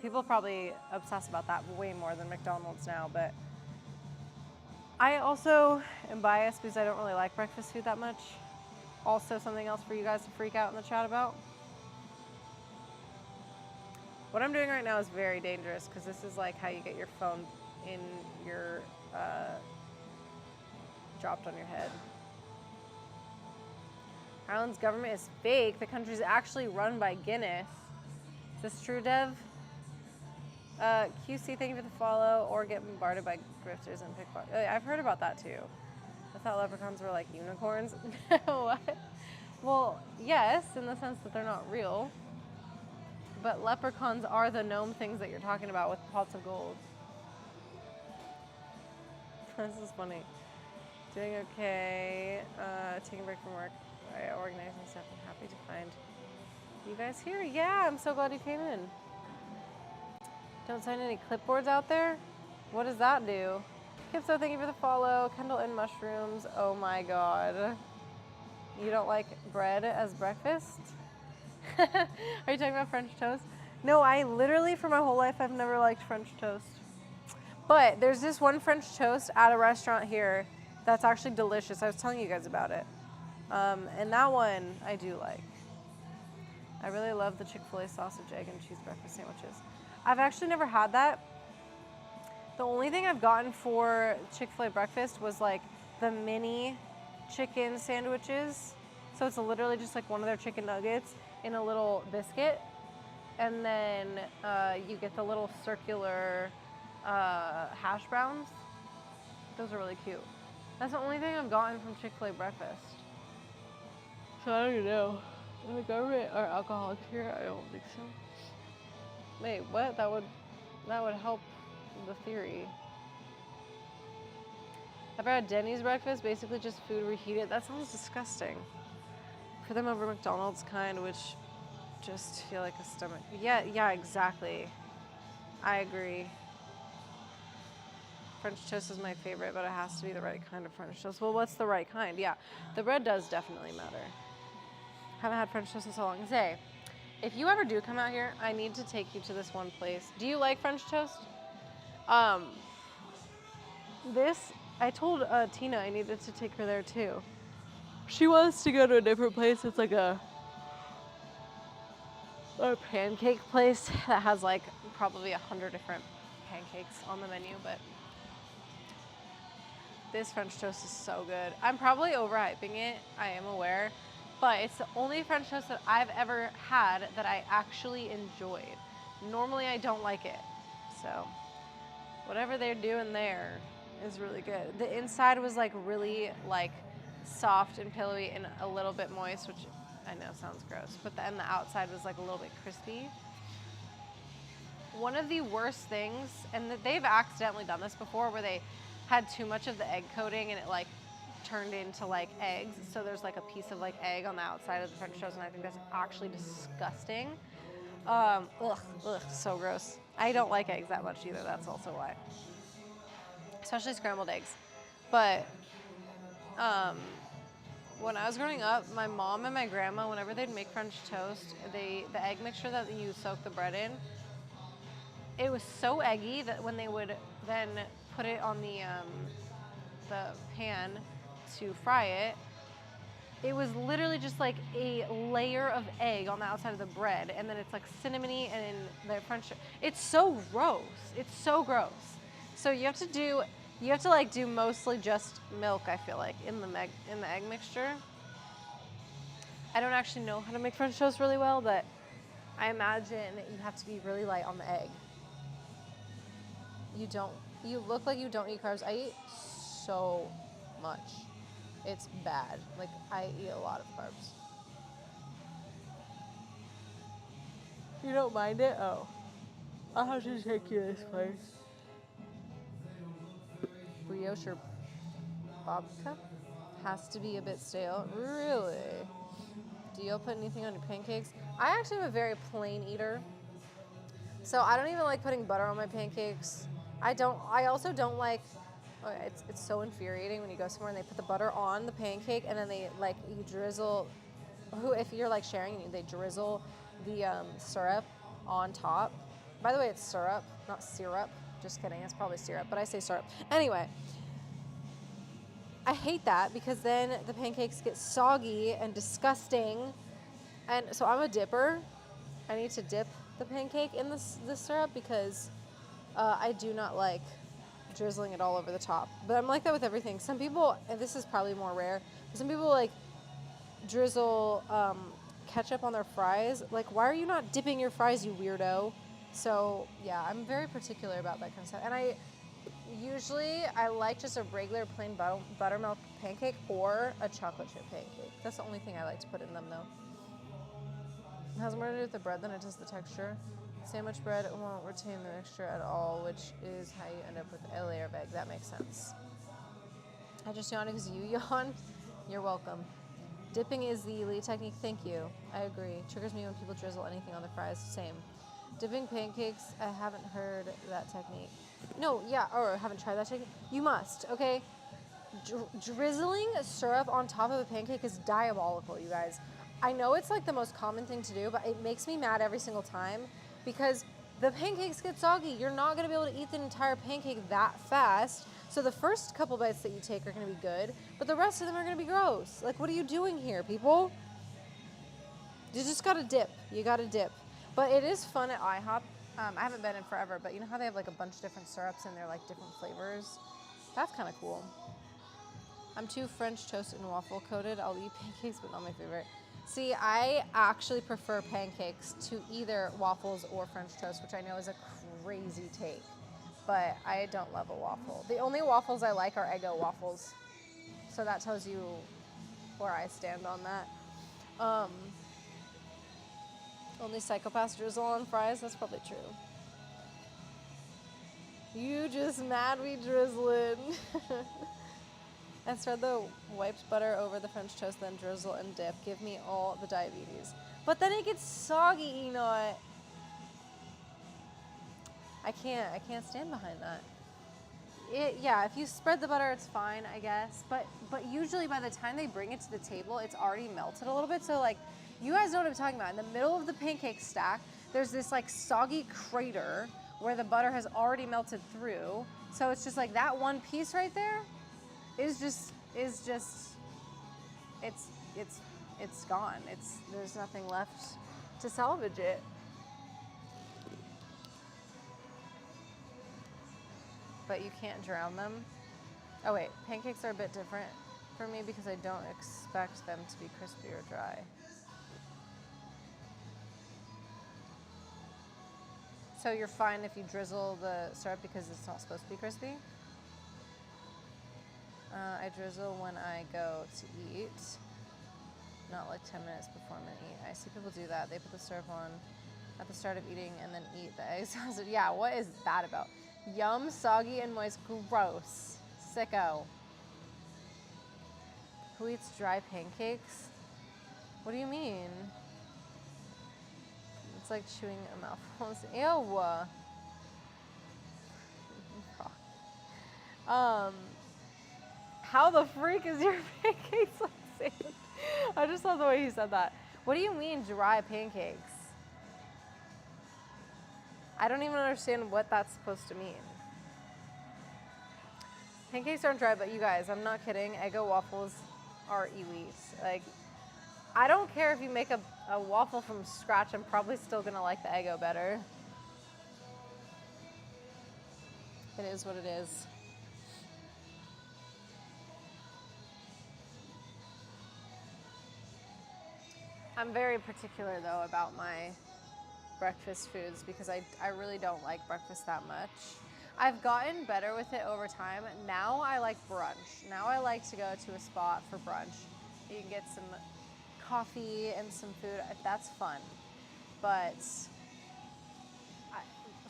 People probably obsess about that way more than McDonald's now, but I also am biased because I don't really like breakfast food that much. Also, something else for you guys to freak out in the chat about. What I'm doing right now is very dangerous because this is like how you get your phone in your, dropped on your head. Ireland's government is fake. The country is actually run by Guinness. Is this true, Dev? QC, thank you for the follow, or get bombarded by grifters and pickpockets. I've heard about that too. I thought leprechauns were like unicorns. What? Well, yes, in the sense that they're not real. But leprechauns are the gnome things that you're talking about with pots of gold. This is funny. Doing okay. Taking a break from work. Organizing stuff. I'm happy to find you guys here. Yeah, I'm so glad you came in. Don't sign any clipboards out there? What does that do? Kipso, thank you for the follow. Kendall and mushrooms. Oh my god. You don't like bread as breakfast? Are you talking about French toast? No, I literally, for my whole life, I've never liked French toast. But there's this one French toast at a restaurant here that's actually delicious. I was telling you guys about it. And that one I do like. I really love the Chick-fil-A sausage, egg, and cheese breakfast sandwiches. I've actually never had that. The only thing I've gotten for Chick-fil-A breakfast was like the mini chicken sandwiches. So it's literally just like one of their chicken nuggets in a little biscuit. And then you get the little circular hash browns. Those are really cute. That's the only thing I've gotten from Chick-fil-A breakfast. So I don't even know. Are the government are alcoholics here? I don't think so. Wait, what? That would help the theory. I've had Denny's breakfast, basically just food reheated. That sounds disgusting. For them over McDonald's kind, which just feel like a stomach. Yeah, exactly. I agree. French toast is my favorite, but it has to be the right kind of French toast. Well, what's the right kind? Yeah, the bread does definitely matter. Haven't had French toast in so long. Say, if you ever do come out here, I need to take you to this one place. Do you like French toast? I told Tina I needed to take her there too. She wants to go to a different place. It's like a pancake place that has like probably 100 different pancakes on the menu, but this French toast is so good. I'm probably overhyping it, I am aware, but it's the only French toast that I've ever had that I actually enjoyed. Normally I don't like it, so whatever they're doing there is really good. The inside was like really like soft and pillowy and a little bit moist, which I know sounds gross, but then the outside was like a little bit crispy. One of the worst things, and they've accidentally done this before, where they had too much of the egg coating and it like turned into like eggs. So there's like a piece of like egg on the outside of the French toast, and I think that's actually disgusting. Ugh, so gross. I don't like eggs that much either, that's also why. especially scrambled eggs. But when I was growing up, my mom and my grandma, whenever they'd make French toast, the egg mixture that you soak the bread in, it was so eggy that when they would then put it on the pan to fry it, it was literally just like a layer of egg on the outside of the bread, and then it's like cinnamony and in the French. It's so gross. It's so gross. So you have to like do mostly just milk. I feel like in the egg mixture. I don't actually know how to make French toast really well, but I imagine you have to be really light on the egg. You look like you don't eat carbs. I eat so much. It's bad. Like, I eat a lot of carbs. You don't mind it? Oh. I'll have to take you this place. Brioche or babka has to be a bit stale. Really? Do you put anything on your pancakes? I actually am a very plain eater. So I don't even like putting butter on my pancakes. I also don't like, it's so infuriating when you go somewhere and they put the butter on the pancake and then they like, you drizzle, if you're like sharing, they drizzle the syrup on top. By the way, it's syrup, not syrup. Just kidding, it's probably syrup, but I say syrup. Anyway, I hate that because then the pancakes get soggy and disgusting. And so I'm a dipper. I need to dip the pancake in the syrup because I do not like drizzling it all over the top. But I'm like that with everything. Some people, and this is probably more rare, but some people like drizzle ketchup on their fries. Like, why are you not dipping your fries, you weirdo? So yeah, I'm very particular about that kind of stuff. And I like just a regular plain buttermilk pancake or a chocolate chip pancake. That's the only thing I like to put in them though. It has more to do with the bread than it does the texture. Sandwich bread won't retain the mixture at all, which is how you end up with a layer of egg. That makes sense. I just yawned because you yawned. You're welcome. Dipping is the elite technique. Thank you. I agree. Triggers me when people drizzle anything on their fries. Same. Dipping pancakes, I haven't heard that technique. No, yeah, or haven't tried that technique. You must, okay? Drizzling syrup on top of a pancake is diabolical, you guys. I know it's like the most common thing to do, but it makes me mad every single time because the pancakes get soggy. You're not gonna be able to eat the entire pancake that fast. So the first couple bites that you take are gonna be good, but the rest of them are gonna be gross. Like, what are you doing here, people? You just gotta dip. You gotta dip. But it is fun at IHOP. I haven't been in forever, but you know how they have like a bunch of different syrups and they're like different flavors? That's kind of cool. I'm too French toast and waffle coated. I'll eat pancakes, but not my favorite. See, I actually prefer pancakes to either waffles or French toast, which I know is a crazy take, but I don't love a waffle. The only waffles I like are Eggo waffles. So that tells you where I stand on that. Only psychopaths drizzle on fries? That's probably true. You just mad we drizzling. And spread the wiped butter over the French toast, then drizzle and dip. Give me all the diabetes. But then it gets soggy, Enoch. I can't stand behind that. Yeah, if you spread the butter, it's fine, I guess. But usually by the time they bring it to the table, it's already melted a little bit. So like, you guys know what I'm talking about. In the middle of the pancake stack, there's this like soggy crater where the butter has already melted through. So it's just like that one piece right there is just it's gone. There's nothing left to salvage it. But you can't drown them. Oh wait, pancakes are a bit different for me because I don't expect them to be crispy or dry. So you're fine if you drizzle the syrup because it's not supposed to be crispy? I drizzle when I go to eat, not like 10 minutes before I'm gonna eat. I see people do that. They put the syrup on at the start of eating and then eat the eggs. Yeah, what is that about? Yum, soggy, and moist, gross. Sicko. Who eats dry pancakes? What do you mean? It's like chewing a mouthful. Ew. Um, how the freak is your pancakes like sand? I just love the way he said that. What do you mean dry pancakes? I don't even understand what that's supposed to mean. Pancakes aren't dry, but you guys, I'm not kidding. Eggo waffles are elite. Like, I don't care if you make a waffle from scratch, I'm probably still gonna like the Eggo better. It is what it is. I'm very particular though about my breakfast foods because I really don't like breakfast that much. I've gotten better with it over time. Now I like brunch. Now I like to go to a spot for brunch. You can get some coffee and some food. That's fun. But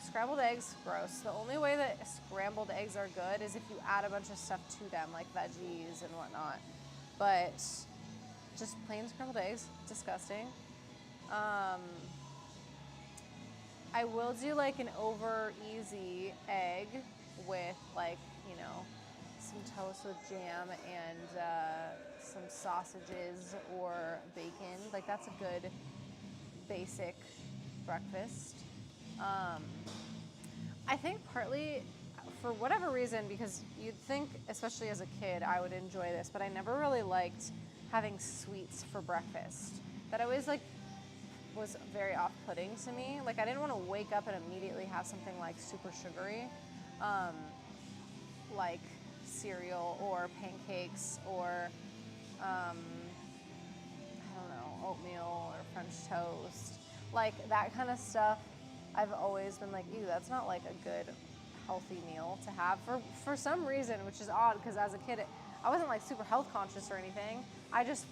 scrambled eggs, gross. The only way that scrambled eggs are good is if you add a bunch of stuff to them, like veggies and whatnot. But just plain scrambled eggs, disgusting. I will do like an over easy egg with like, you know, some toast with jam and some sausages or bacon. Like that's a good basic breakfast. I think partly for whatever reason, because you'd think, especially as a kid, I would enjoy this, but I never really liked having sweets for breakfast. That always like was very off-putting to me. Like I didn't want to wake up and immediately have something like super sugary, like cereal or pancakes or I don't know, oatmeal or French toast. Like that kind of stuff, I've always been like, ew, that's not like a good healthy meal to have for some reason, which is odd because as a kid, I wasn't like super health conscious or anything. I just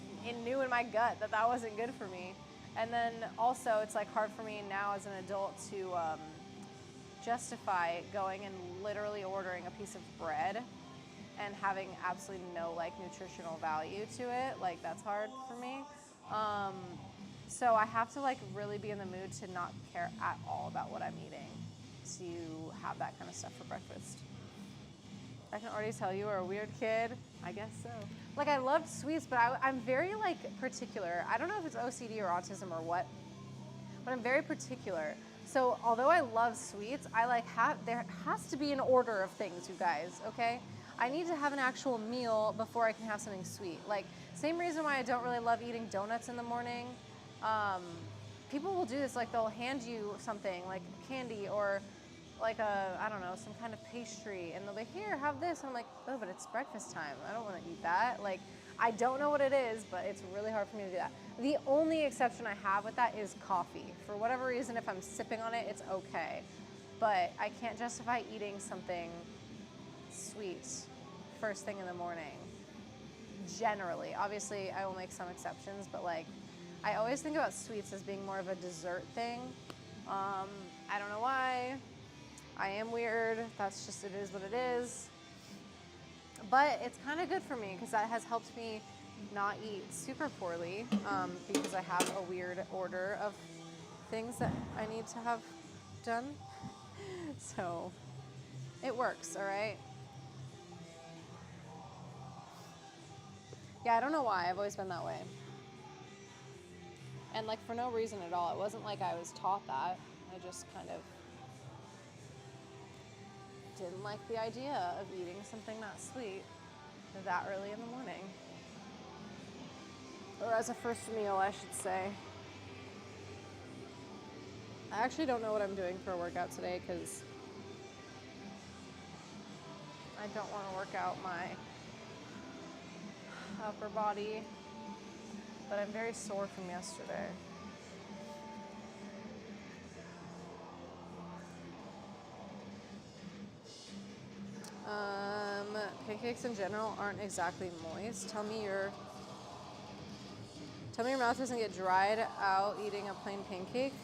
knew in my gut that that wasn't good for me. And then also it's like hard for me now as an adult to justify going and literally ordering a piece of bread and having absolutely no like nutritional value to it. Like that's hard for me. So I have to like really be in the mood to not care at all about what I'm eating to have that kind of stuff for breakfast. I can already tell you are a weird kid. I guess so. Like I loved sweets, but I'm very like particular. I don't know if it's OCD or autism or what, but I'm very particular. So although I love sweets, I like there has to be an order of things, you guys, okay? I need to have an actual meal before I can have something sweet. Like same reason why I don't really love eating donuts in the morning. People will do this, like they'll hand you something like candy or like I don't know, some kind of pastry, and they'll be, here, have this. And I'm like, oh, but it's breakfast time. I don't want to eat that. Like, I don't know what it is, but it's really hard for me to do that. The only exception I have with that is coffee. For whatever reason, if I'm sipping on it, it's okay. But I can't justify eating something sweet first thing in the morning. Generally. Obviously, I will make some exceptions, but like, I always think about sweets as being more of a dessert thing. I don't know why. I am weird. That's just, it is what it is. But it's kind of good for me because that has helped me not eat super poorly because I have a weird order of things that I need to have done. So it works, all right? Yeah, I don't know why. I've always been that way. And like for no reason at all. It wasn't like I was taught that. I just kind of didn't like the idea of eating something not sweet that early in the morning. Or as a first meal, I should say. I actually don't know what I'm doing for a workout today because I don't want to work out my upper body, but I'm very sore from yesterday. Pancakes in general aren't exactly moist. Tell me your mouth doesn't get dried out eating a plain pancake.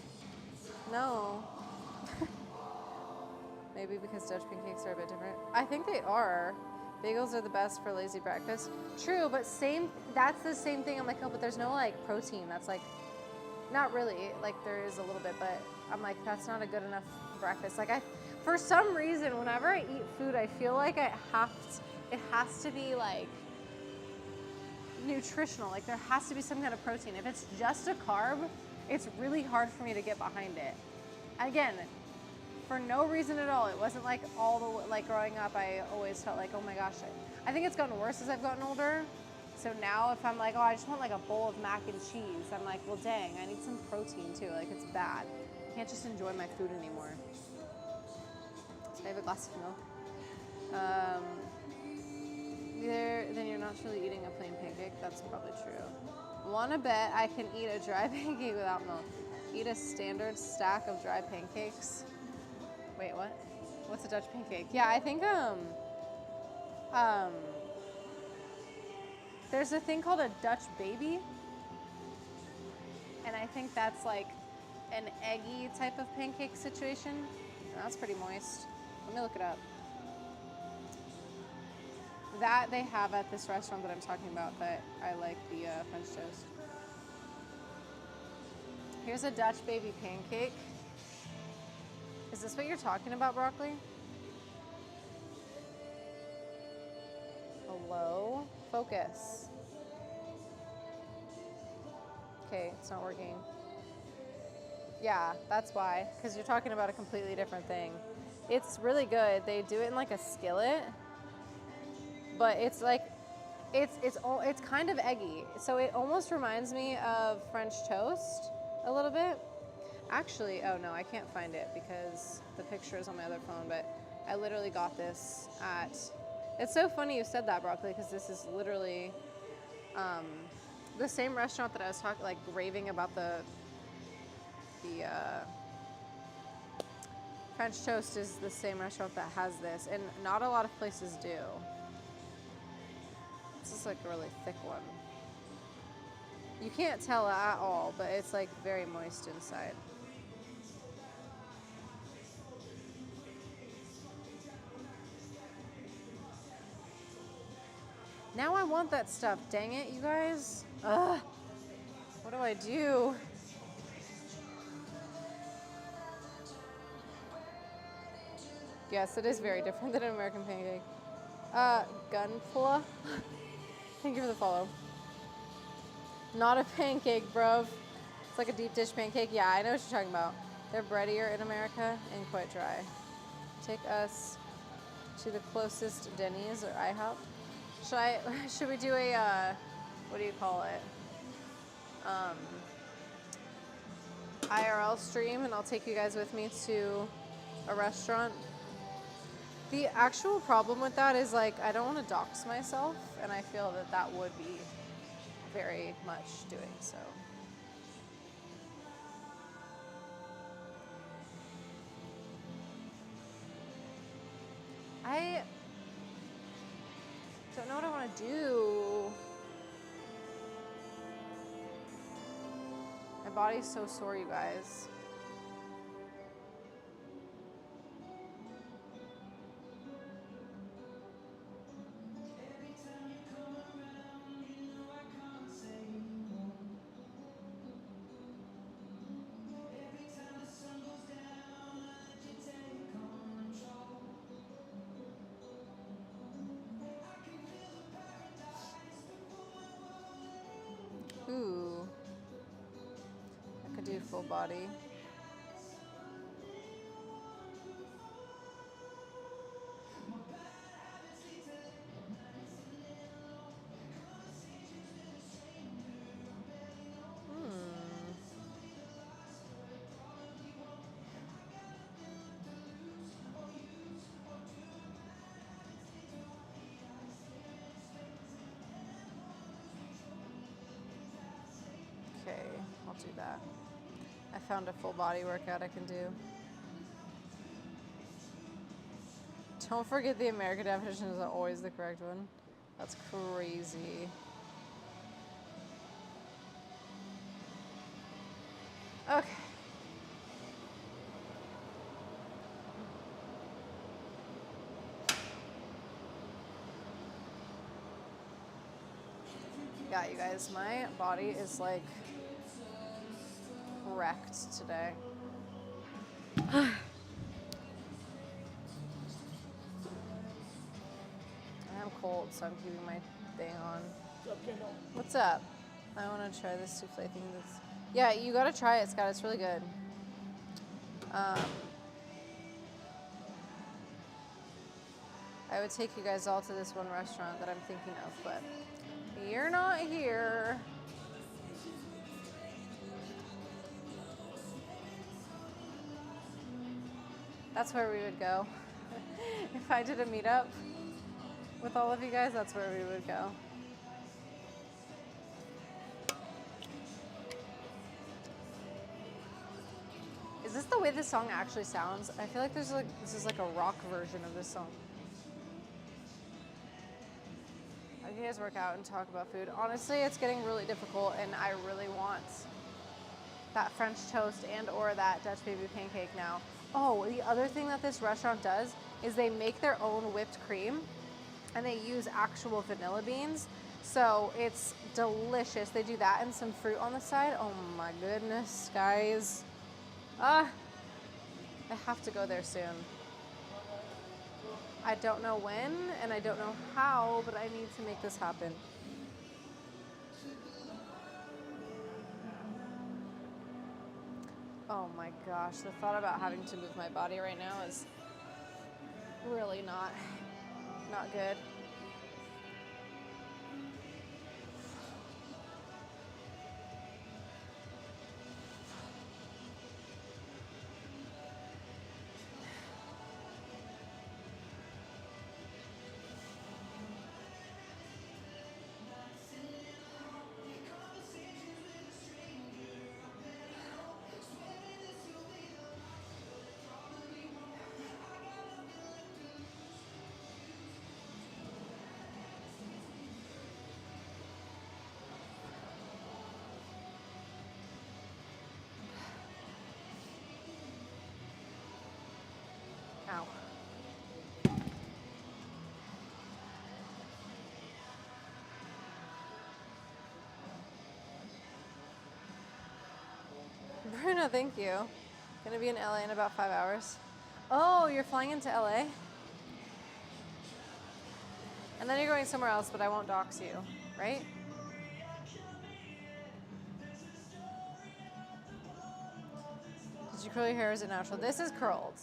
No. Maybe because Dutch pancakes are a bit different. I think they are. Bagels are the best for lazy breakfast. True, but that's the same thing. I'm like, oh, but there's no like protein. That's like, not really. Like there is a little bit, but I'm like, that's not a good enough breakfast. Like For some reason, whenever I eat food, I feel like it has to be like nutritional. Like there has to be some kind of protein. If it's just a carb, it's really hard for me to get behind it. Again, for no reason at all. It wasn't like like growing up, I always felt like, oh my gosh. I think it's gotten worse as I've gotten older. So now if I'm like, oh, I just want like a bowl of mac and cheese, I'm like, well, dang, I need some protein too. Like it's bad. I can't just enjoy my food anymore. So I have a glass of milk. Then you're not truly eating a plain pancake. That's probably true. Wanna bet I can eat a dry pancake without milk? Eat a standard stack of dry pancakes. Wait, what? What's a Dutch pancake? Yeah, I think there's a thing called a Dutch baby, and I think that's like an eggy type of pancake situation. And that's pretty moist. Let me look it up. That they have at this restaurant that I'm talking about that I like the French toast. Here's a Dutch baby pancake. Is this what you're talking about, broccoli? Hello? Focus. Okay, it's not working. Yeah, that's why, because you're talking about a completely different thing. It's really good. They do it in like a skillet, but it's like, it's kind of eggy. So it almost reminds me of French toast a little bit. Actually, oh no, I can't find it because the picture is on my other phone, but I literally got this at, it's so funny you said that, broccoli, because this is literally the same restaurant that I was talking, like raving about the French toast is the same restaurant that has this, and not a lot of places do. This is like a really thick one. You can't tell at all, but it's like very moist inside. Now I want that stuff, dang it, you guys. Ugh, what do I do? Yes, it is very different than an American pancake. Gunpla. Thank you for the follow. Not a pancake, bruv. It's like a deep dish pancake. Yeah, I know what you're talking about. They're breadier in America and quite dry. Take us to the closest Denny's or IHOP. Should we do a, what do you call it? IRL stream, and I'll take you guys with me to a restaurant. The actual problem with that is like, I don't want to dox myself, and I feel that that would be very much doing so. I don't know what I want to do. My body's so sore, you guys. Ooh, I could do full body. Okay, I'll do that. I found a full body workout I can do. Don't forget the American definition is always the correct one. That's crazy. Okay. Yeah, you guys, my body is like wrecked today. I'm cold, so I'm keeping my thing on.
What's up, Kendall?
What's up? I want to try this souffle thing. Yeah, you gotta try it, Scott. It's really good. I would take you guys all to this one restaurant that I'm thinking of, but you're not here. That's where we would go. If I did a meetup with all of you guys, that's where we would go. Is this the way this song actually sounds? I feel like this is like a rock version of this song. How do you guys work out and talk about food? Honestly, it's getting really difficult, and I really want that French toast and or that Dutch baby pancake now. Oh, the other thing that this restaurant does is they make their own whipped cream, and they use actual vanilla beans. So it's delicious. They do that and some fruit on the side. Oh my goodness, guys. I have to go there soon. I don't know when and I don't know how, but I need to make this happen. Oh my gosh, the thought about having to move my body right now is really not good. Ow. Bruno, thank you. Gonna be in LA in about 5 hours. Oh, you're flying into LA? And then you're going somewhere else, but I won't dox you, right? Did you curl your hair or is it natural? This is curled.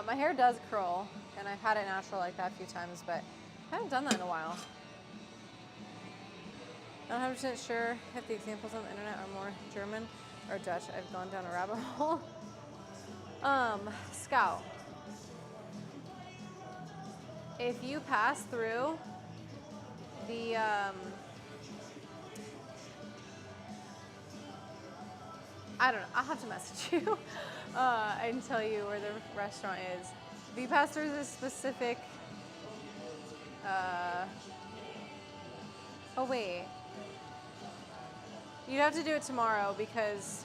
My hair does curl, and I've had it natural like that a few times, but I haven't done that in a while. Not 100% sure if the examples on the internet are more German or Dutch. I've gone down a rabbit hole. Scout. If you pass through the, I don't know, I'll have to message you and tell you where the restaurant is. If you pass through this specific, oh wait. You'd have to do it tomorrow because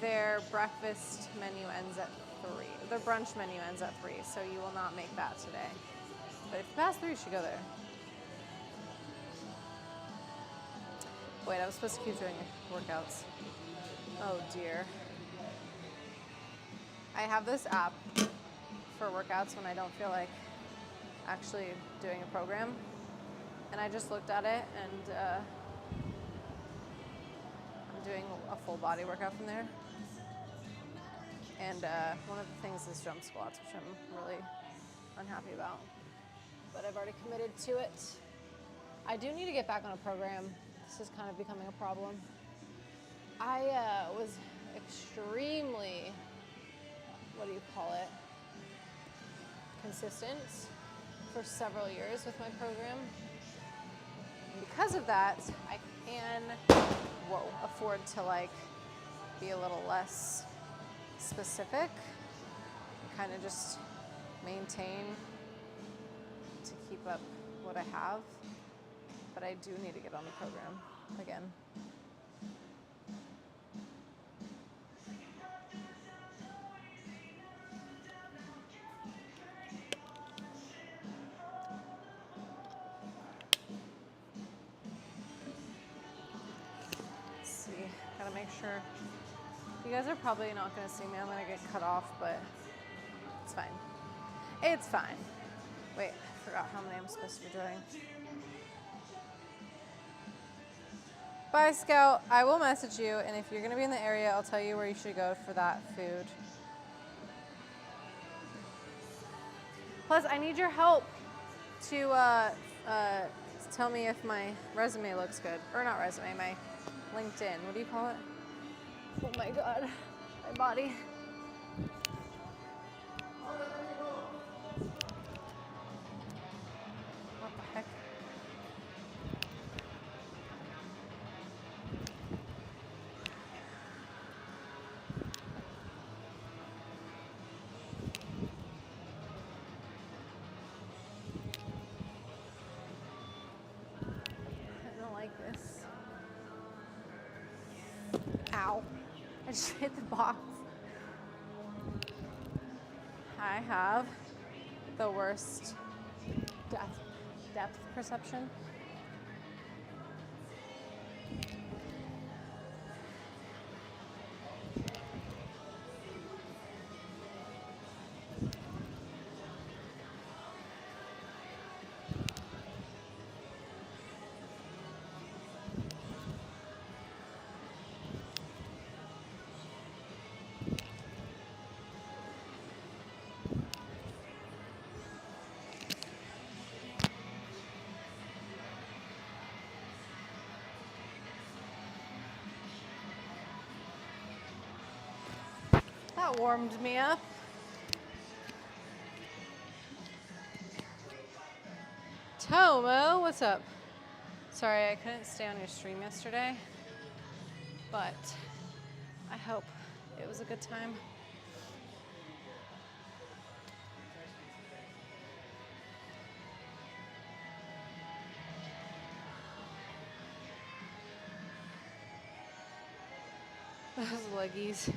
their breakfast menu ends at 3. Their brunch menu ends at 3, so you will not make that today. But if you pass through, you should go there. Wait, I was supposed to keep doing workouts. Oh dear. I have this app for workouts when I don't feel like actually doing a program. And I just looked at it and I'm doing a full body workout from there. And one of the things is jump squats, which I'm really unhappy about. But I've already committed to it. I do need to get back on a program. This is kind of becoming a problem. I was extremely, what do you call it, consistent for several years with my program. And because of that, I can afford to like be a little less specific and kind of just maintain to keep up what I have. But I do need to get on the program again. Let's see, gotta make sure. You guys are probably not gonna see me. I'm gonna get cut off, but it's fine. It's fine. Wait, forgot how many I'm supposed to be doing. Bye, Scout. I will message you, and if you're going to be in the area, I'll tell you where you should go for that food. Plus, I need your help to tell me if my resume looks good. Or not resume, my LinkedIn. What do you call it? Oh my God, my body. What the heck? I don't like this. Ow. I just hit the box. I have the worst depth perception. That warmed me up. Tomo, what's up? Sorry, I couldn't stay on your stream yesterday, but I hope it was a good time. Those leggies.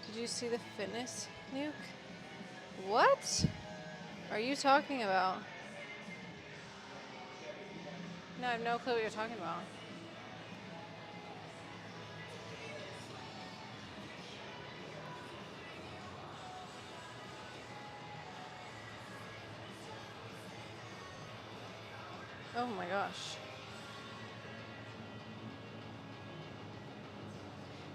Did you see the fitness nuke? What are you talking about? No, I have no clue what you're talking about. Oh my gosh.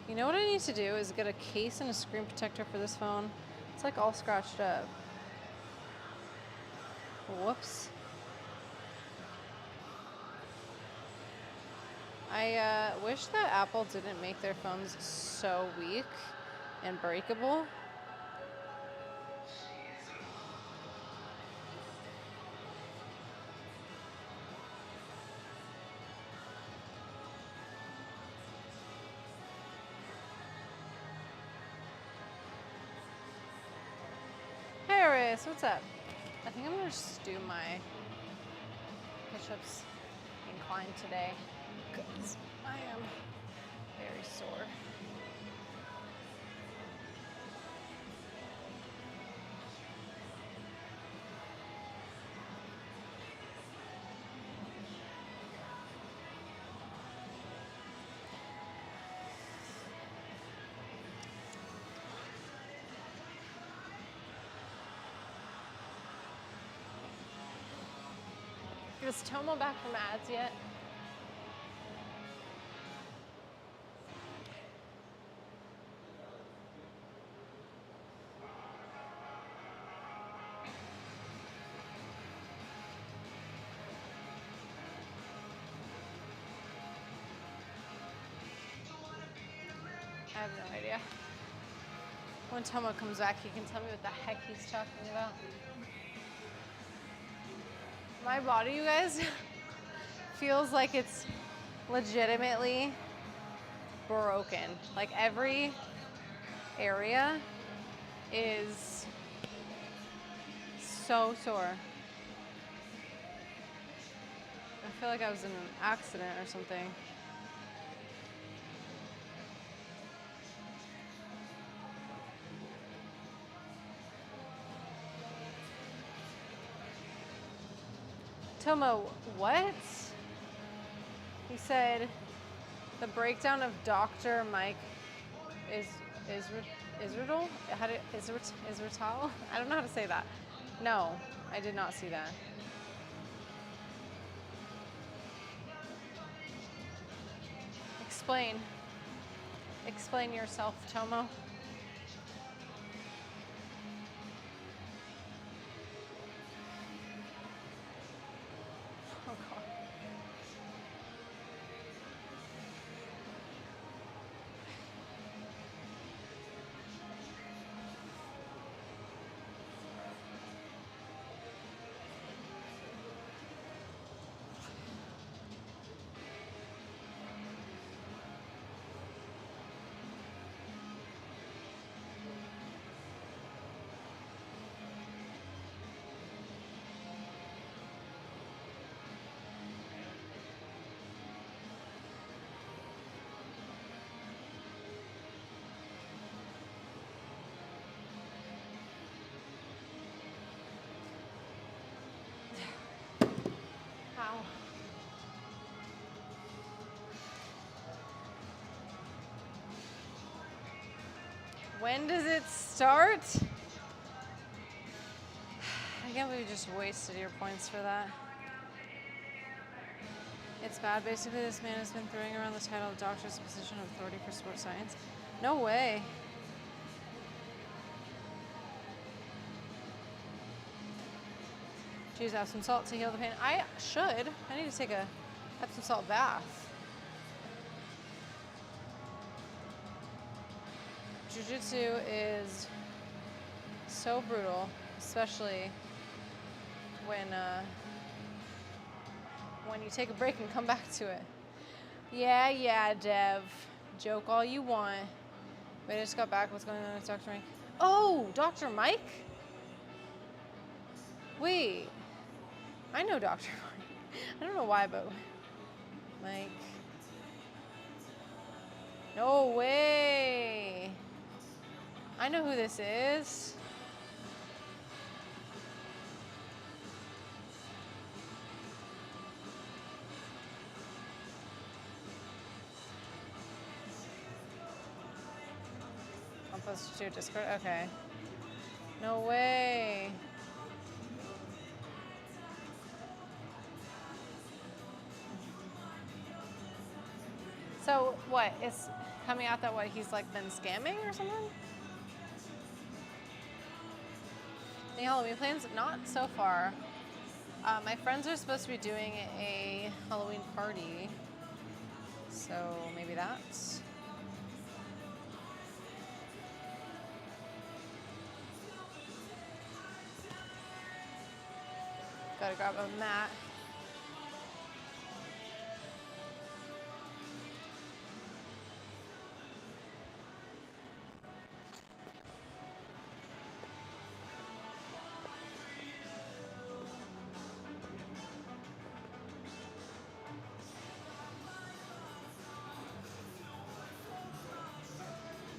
You know what I need to do is get a case and a screen protector for this phone. It's like all scratched up. Whoops. I wish that Apple didn't make their phones so weak and breakable. Harris, what's up? I think I'm gonna just do my push-ups incline today because I am very sore. Is Tomo back from ads yet? I have no idea. When Tomo comes back, he can tell me what the heck he's talking about. My body, you guys, feels like it's legitimately broken. Like every area is so sore. I feel like I was in an accident or something. Tomo, what? He said the breakdown of Dr. Mike Israel? Israel? I don't know how to say that. No, I did not see that. Explain. Explain yourself, Tomo. Oh, God. How? When does it start? I can't believe you just wasted your points for that. It's bad. Basically, this man has been throwing around the title of doctor's position of authority for sports science. No way. Choose Epsom salt to heal the pain. I should. I need to take a Epsom salt bath. Jiu-jitsu is so brutal, especially when you take a break and come back to it. Yeah, Dev. Joke all you want. Wait, I just got back. What's going on with Dr. Mike? Oh, Dr. Mike? Wait. I know Dr. Mike. I don't know why, but Mike. No way. I know who this is. I'm supposed to do Discord? Okay. No way. So what, it's coming out that what, he's like been scamming or something? Any Halloween plans? Not so far. My friends are supposed to be doing a Halloween party, so maybe that's. Gotta grab a mat.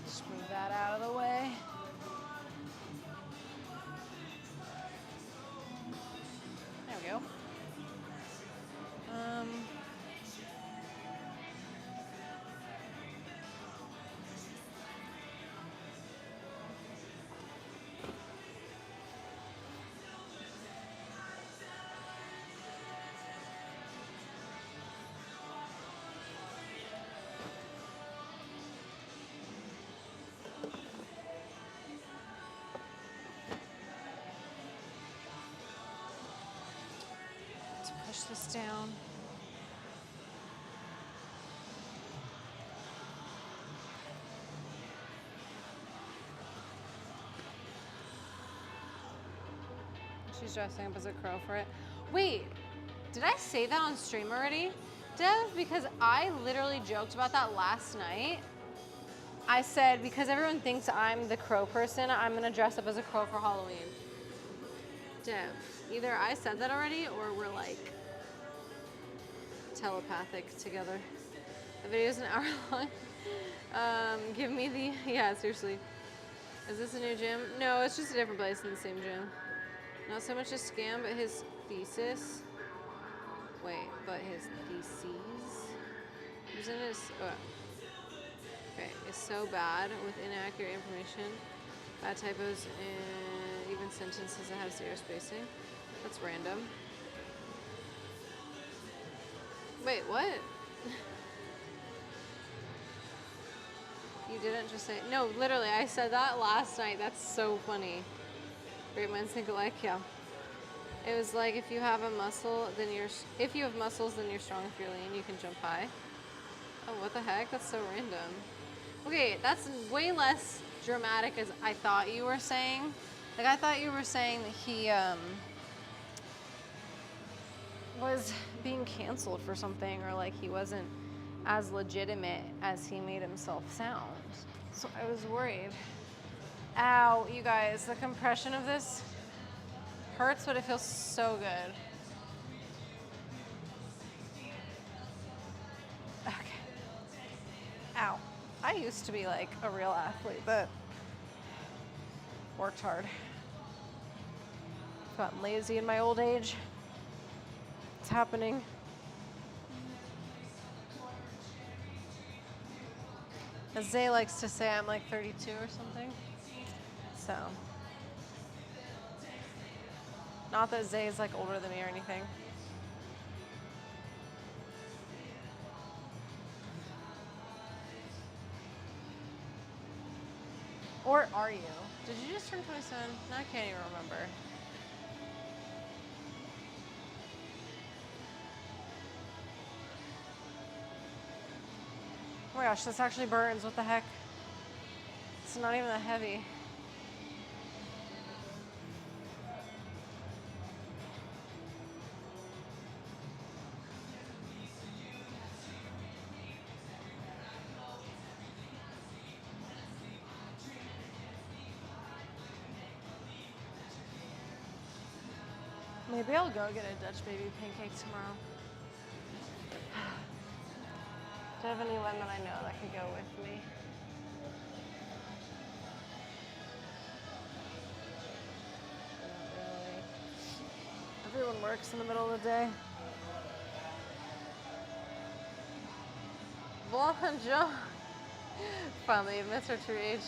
Just move that out of the way. There we go. Let's push this down. She's dressing up as a crow for it. Wait, did I say that on stream already, Dev? Because I literally joked about that last night. I said, because everyone thinks I'm the crow person, I'm gonna dress up as a crow for Halloween. Dev, either I said that already or we're like telepathic together. The video's an hour long. Give me the, yeah, seriously. Is this a new gym? No, it's just a different place in the same gym. Not so much a scam, but his thesis. Wait, but his theses? Who's in his, oh. Okay, it's so bad with inaccurate information. Bad typos and even sentences that have zero spacing. That's random. Wait, what? You didn't just say, no, literally, I said that last night. That's so funny. Great minds think alike, yeah. It was like, if you have a muscle, then if you have muscles, then you're strong. If you're lean, you can jump high. Oh, what the heck? That's so random. Okay, that's way less dramatic as I thought you were saying. Like, I thought you were saying that he was being canceled for something, or like he wasn't as legitimate as he made himself sound. So I was worried. Ow, you guys, the compression of this hurts, but it feels so good. Okay. Ow. I used to be like a real athlete, but worked hard. Gotten lazy in my old age. It's happening. As Zay likes to say, I'm like 32 or something. So, not that Zay is like older than me or anything. Or are you? Did you just turn 27? No, I can't even remember. Oh my gosh, this actually burns. What the heck? It's not even that heavy. Maybe I'll go get a Dutch baby pancake tomorrow. Do you have any lemon I know that could go with me? Not really. Everyone works in the middle of the day. Bonjour. Finally admits her true age.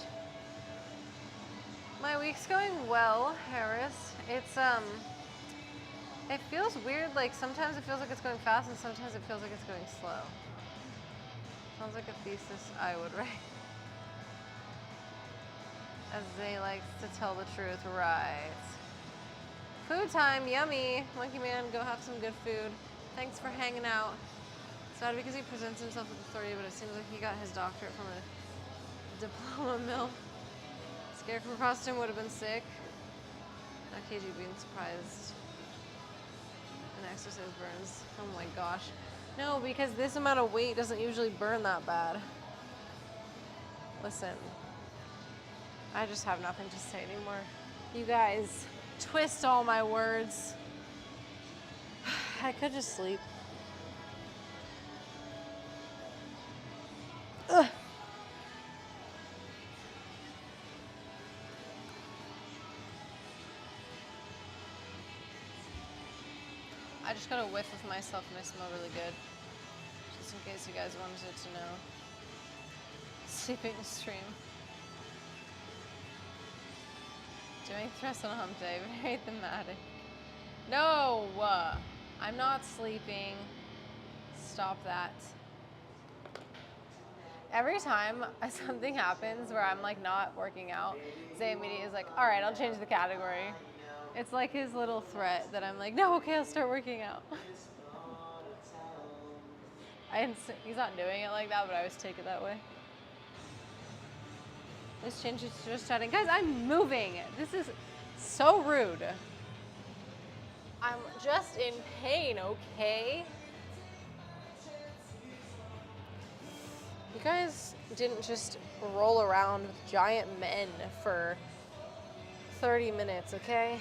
My week's going well, Harris. It's it feels weird, like sometimes it feels like it's going fast and sometimes it feels like it's going slow. Sounds like a thesis I would write. As Zay likes to tell the truth, right. Food time, yummy. Monkey Man, go have some good food. Thanks for hanging out. Sad because he presents himself with authority, but it seems like he got his doctorate from a diploma mill. Scarecrow costume would have been sick. Not KG being surprised. And exercise burns. Oh my gosh. No, because this amount of weight doesn't usually burn that bad. Listen, I just have nothing to say anymore. You guys, twist all my words. I could just sleep. Ugh. I just got a whiff of myself and I smell really good. Just in case you guys wanted to know. Sleeping stream. Doing thrusts on a hump day, very thematic. No! I'm not sleeping. Stop that. Every time something happens where I'm like not working out, Zay immediately is like, all right, I'll change the category. It's like his little threat that I'm like, no, okay, I'll start working out. He's not doing it like that, but I always take it that way. This change is just chatting. Guys, I'm moving. This is so rude. I'm just in pain, okay? You guys didn't just roll around with giant men for 30 minutes, okay?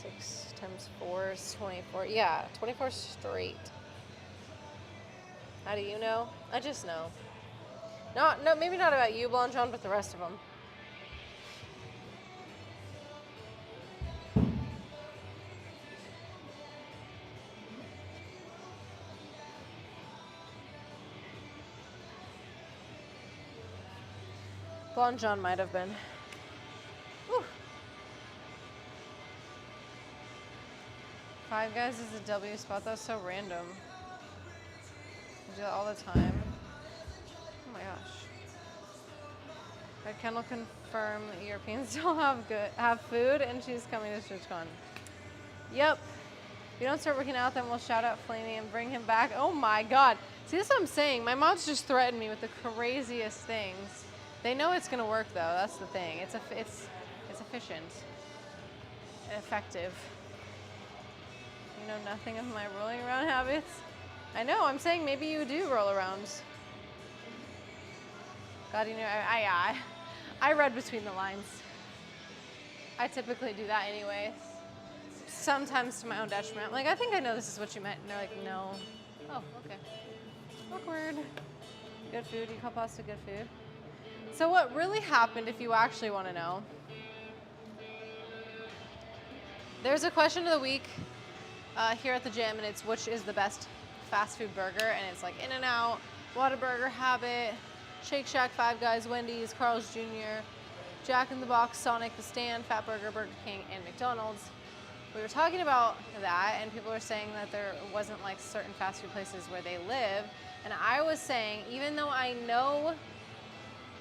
6 times 4 is 24. Yeah, 24 straight. How do you know? I just know. No, maybe not about you, Blonjon, but the rest of them. Blonde John might have been. Whew. Five Guys is a W spot. That was so random. I do that all the time. Oh my gosh. Red Kendall confirm Europeans don't have food, and she's coming to TwitchCon. Yep. If you don't start working out, then we'll shout out Flamey and bring him back. Oh my God. See, this is what I'm saying. My mom's just threatened me with the craziest things. They know it's gonna work though. That's the thing. It's efficient and effective. You know nothing of my rolling around habits. I know. I'm saying maybe you do roll around. God, you know, I read between the lines. I typically do that anyways. Sometimes to my own detriment. I'm like, I think I know this is what you meant. And they're like, no. Oh, okay. Awkward. Good food. You call pasta good food? So what really happened, if you actually want to know, there's a question of the week here at the gym, and it's which is the best fast food burger, and it's like In-N-Out, Whataburger, Habit, Shake Shack, Five Guys, Wendy's, Carl's Jr., Jack in the Box, Sonic, The Stand, Fatburger, Burger King, and McDonald's. We were talking about that, and people were saying that there wasn't like certain fast food places where they live, and I was saying, even though I know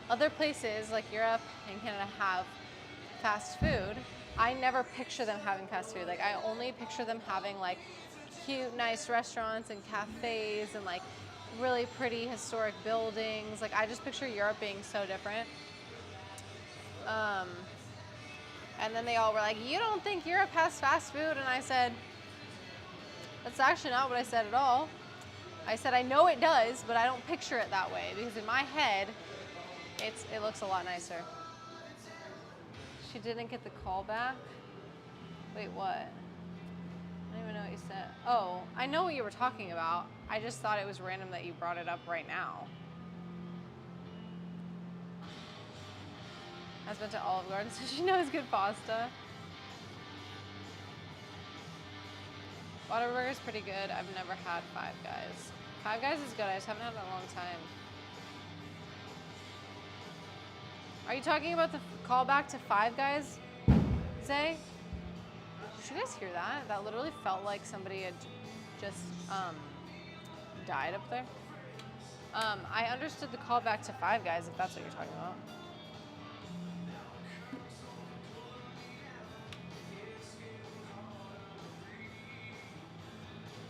other places like Europe and Canada have fast food, I never picture them having fast food. Like, I only picture them having like cute, nice restaurants and cafes and like really pretty historic buildings. Like, I just picture Europe being so different. And then they all were like, you don't think Europe has fast food? And I said, that's actually not what I said at all. I said, I know it does, but I don't picture it that way, because in my head, it looks a lot nicer. She didn't get the call back? Wait, what? I don't even know what you said. Oh, I know what you were talking about. I just thought it was random that you brought it up right now. Has been to Olive Garden, so she knows good pasta. Whataburger's pretty good. I've never had Five Guys. Five Guys is good. I just haven't had it in a long time. Are you talking about the callback to Five Guys, Zay? Did you guys hear that? That literally felt like somebody had just died up there. I understood the callback to Five Guys, if that's what you're talking about.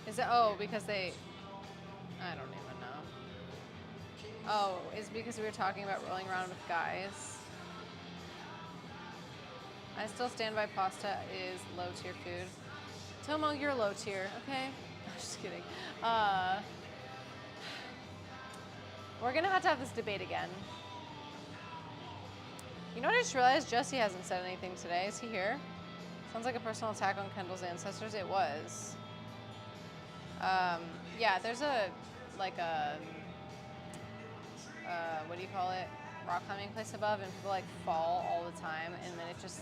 Is it, oh, because they, I don't even know. Oh, is because we were talking about rolling around with guys. I still stand by pasta is low tier food. Tomo, you're low tier, okay? I'm just kidding. We're gonna have to have this debate again. You know what I just realized? Jesse hasn't said anything today. Is he here? Sounds like a personal attack on Kendall's ancestors. It was. Yeah, there's what do you call it? Rock climbing place above, and people like fall all the time, and then it just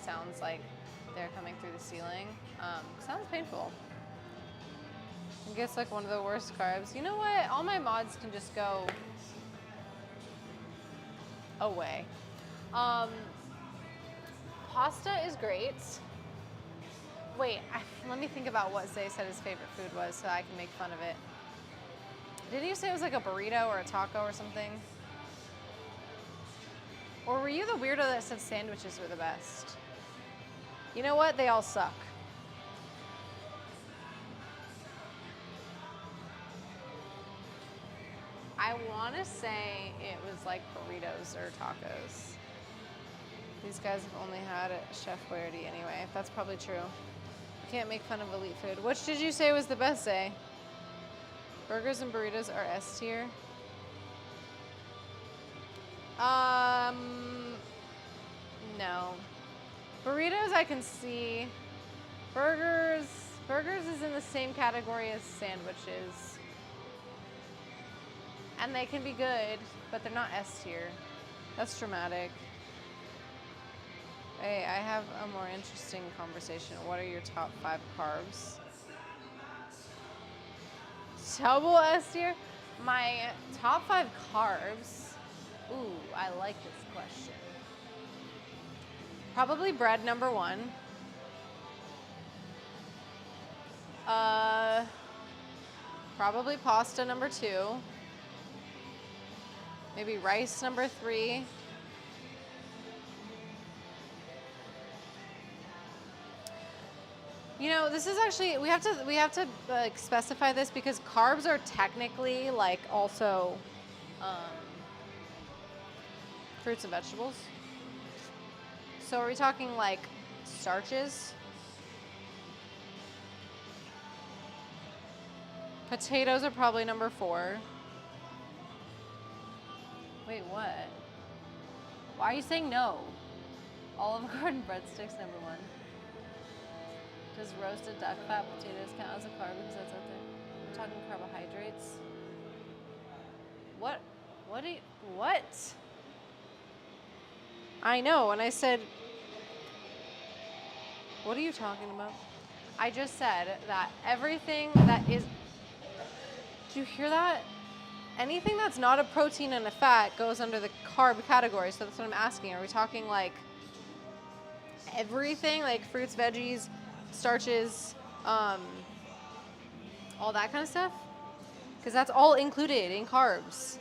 sounds like they're coming through the ceiling. Sounds painful. It gets like one of the worst carbs. You know what? All my mods can just go away. Pasta is great. Wait, let me think about what Zay said his favorite food was so I can make fun of it. Did he say it was like a burrito or a taco or something? Or were you the weirdo that said sandwiches were the best? You know what? They all suck. I want to say it was like burritos or tacos. These guys have only had Chef Boyardee anyway. That's probably true. You can't make fun of elite food. Which did you say was the best, Zay? Burgers and burritos are S tier. No. Burritos I can see. Burgers is in the same category as sandwiches. And they can be good, but they're not S tier. That's dramatic. Hey, I have a more interesting conversation. What are your top 5 carbs? Double S tier? My top 5 carbs Ooh, I like this question. Probably bread, number one. Probably pasta, number two. Maybe rice, number three. You know, this is actually, we have to like specify this because carbs are technically like also fruits and vegetables. So are we talking like starches? Potatoes are probably number four. Wait, what? Why are you saying no? Olive Garden breadsticks, number one. Does roasted duck fat potatoes count as a carb because that's out there? We're talking carbohydrates. What? What? I know, and I said, what are you talking about? I just said that everything that is, did you hear that? Anything that's not a protein and a fat goes under the carb category, so that's what I'm asking. Are we talking like everything, like fruits, veggies, starches, all that kind of stuff? Because that's all included in carbs.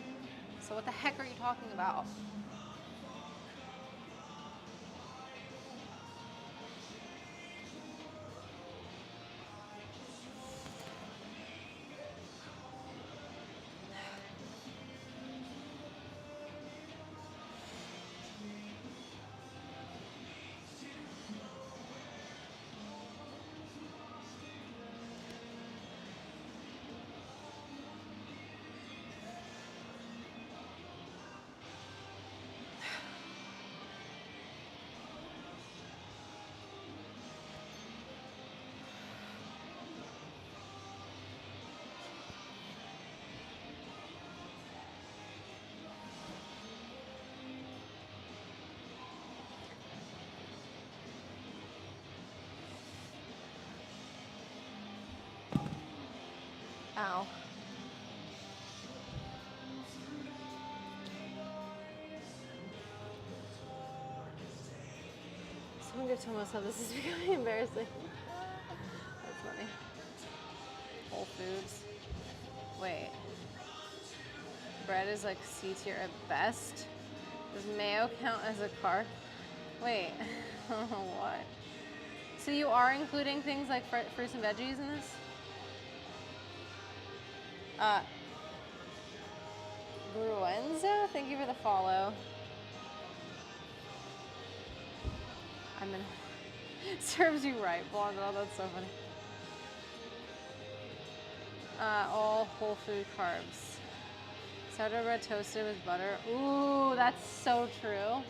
So what the heck are you talking about? Ow. Someone go tell myself this is becoming embarrassing. That's funny. Whole Foods. Wait. Bread is like C tier at best. Does mayo count as a carb? Wait. What? So you are including things like fruits and veggies in this? Bruenza, thank you for the follow. I'm in. Serves you right, Blonde. Oh, that's so funny. All whole food carbs. Sourdough bread toasted with butter. Ooh, that's so true.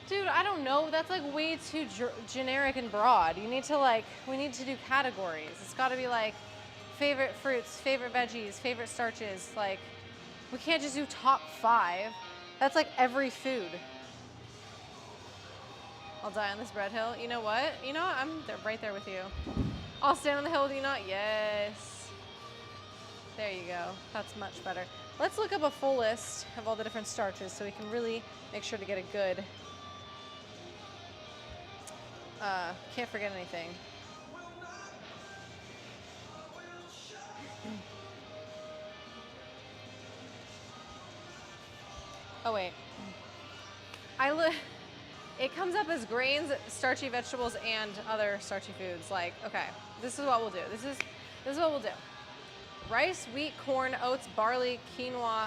Dude, I don't know. That's like way too generic and broad. You need to like, we need to do categories. It's got to be like favorite fruits, favorite veggies, favorite starches. Like, we can't just do top 5. That's like every food. I'll die on this bread hill. You know what? You know what? I'm right there with you. I'll stand on the hill with you not. Yes. There you go. That's much better. Let's look up a full list of all the different starches so we can really make sure to get a good, can't forget anything. Oh wait. It comes up as grains, starchy vegetables, and other starchy foods. Like, okay, this is what we'll do. This is what we'll do. Rice, wheat, corn, oats, barley, quinoa,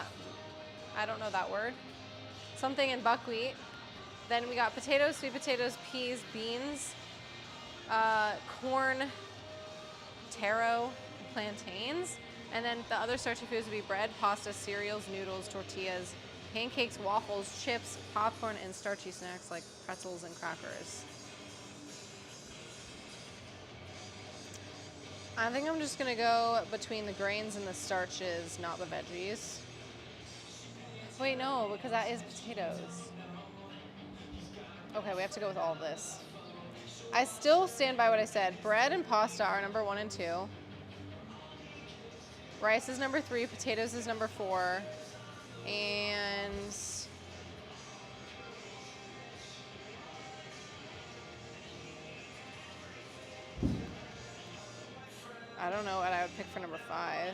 I don't know that word. Something in buckwheat. Then we got potatoes, sweet potatoes, peas, beans, corn, taro, plantains. And then the other starchy foods would be bread, pasta, cereals, noodles, tortillas, pancakes, waffles, chips, popcorn, and starchy snacks like pretzels and crackers. I think I'm just gonna go between the grains and the starches, not the veggies. Wait, no, because that is potatoes. Okay, we have to go with all of this. I still stand by what I said. Bread and pasta are number 1 and 2. Rice is number 3, potatoes is number 4, And I don't know what I would pick for number 5.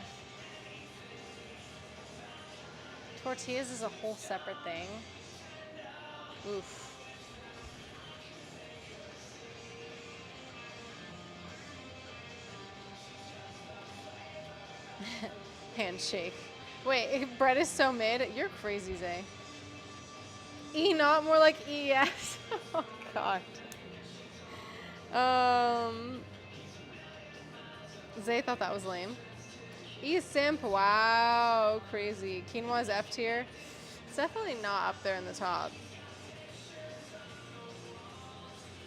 Tortillas is a whole separate thing. Oof. Handshake. Wait, bread is so mid. You're crazy, Zay. E not, more like ES. Oh god. Zay thought that was lame. E simp. Wow, crazy. Quinoa is F tier. It's definitely not up there in the top.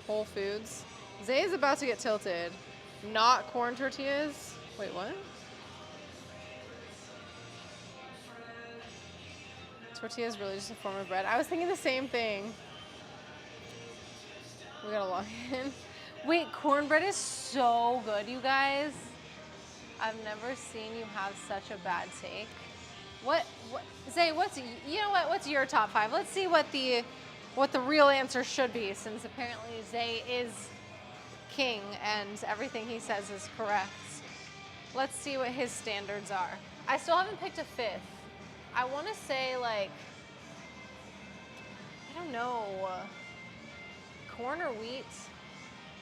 Whole Foods. Zay is about to get tilted. Not corn tortillas. Wait, what? Tortilla is really just a form of bread. I was thinking the same thing. We gotta log in. Wait, cornbread is so good, you guys. I've never seen you have such a bad take. What Zay, you know what? What's your top 5? Let's see what the real answer should be, since apparently Zay is king and everything he says is correct. Let's see what his standards are. I still haven't picked a 5th. I want to say, like, I don't know, corn or wheat,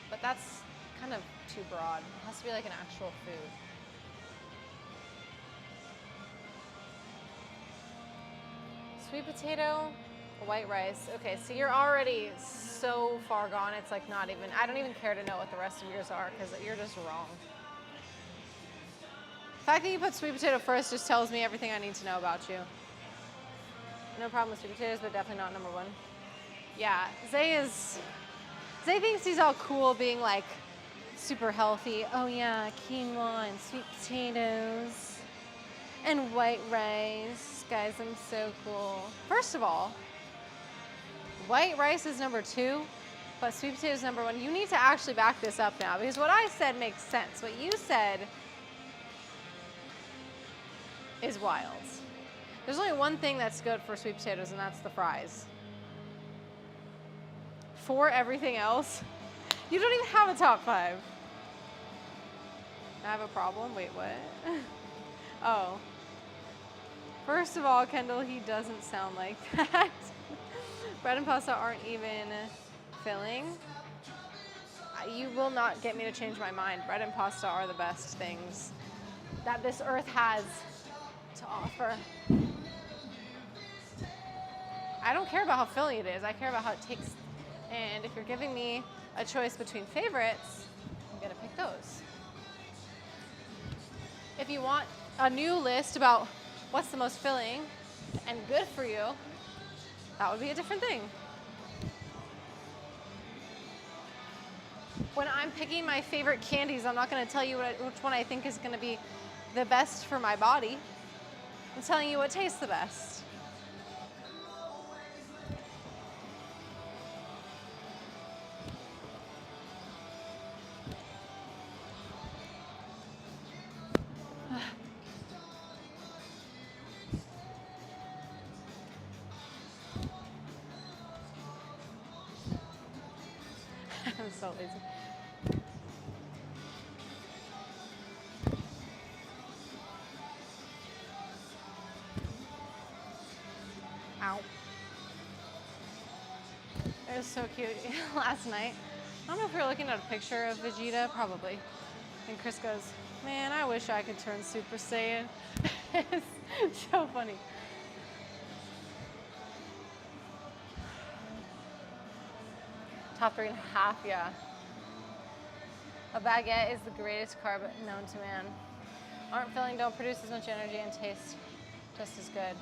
but that's kind of too broad. It has to be like an actual food. Sweet potato, white rice. Okay, so you're already so far gone, it's like not even, I don't even care to know what the rest of yours are because you're just wrong. The fact that you put sweet potato first just tells me everything I need to know about you. No problem with sweet potatoes, but definitely not number 1. Yeah, Zay thinks he's all cool being like super healthy. Oh yeah, quinoa and sweet potatoes and white rice. Guys, I'm so cool. First of all, white rice is number 2, but sweet potatoes is number 1. You need to actually back this up now because what I said makes sense. What you said is wild. There's only one thing that's good for sweet potatoes, and that's the fries. For everything else, you don't even have a top 5. I have a problem? Wait, what? Oh. First of all, Kendall, he doesn't sound like that. Bread and pasta aren't even filling. You will not get me to change my mind. Bread and pasta are the best things that this earth has to offer. I don't care about how filling it is. I care about how it tastes. And if you're giving me a choice between favorites, I'm gonna pick those. If you want a new list about what's the most filling and good for you, that would be a different thing. When I'm picking my favorite candies, I'm not gonna tell you which one I think is gonna be the best for my body. I'm telling you what tastes the best. I'm so lazy. Ow. It was so cute last night. I don't know if we were looking at a picture of Vegeta, probably. And Chris goes, man, I wish I could turn Super Saiyan. It's so funny. Top 3.5, yeah. A baguette is the greatest carb known to man. Aren't filling, don't produce as much energy, and taste just as good.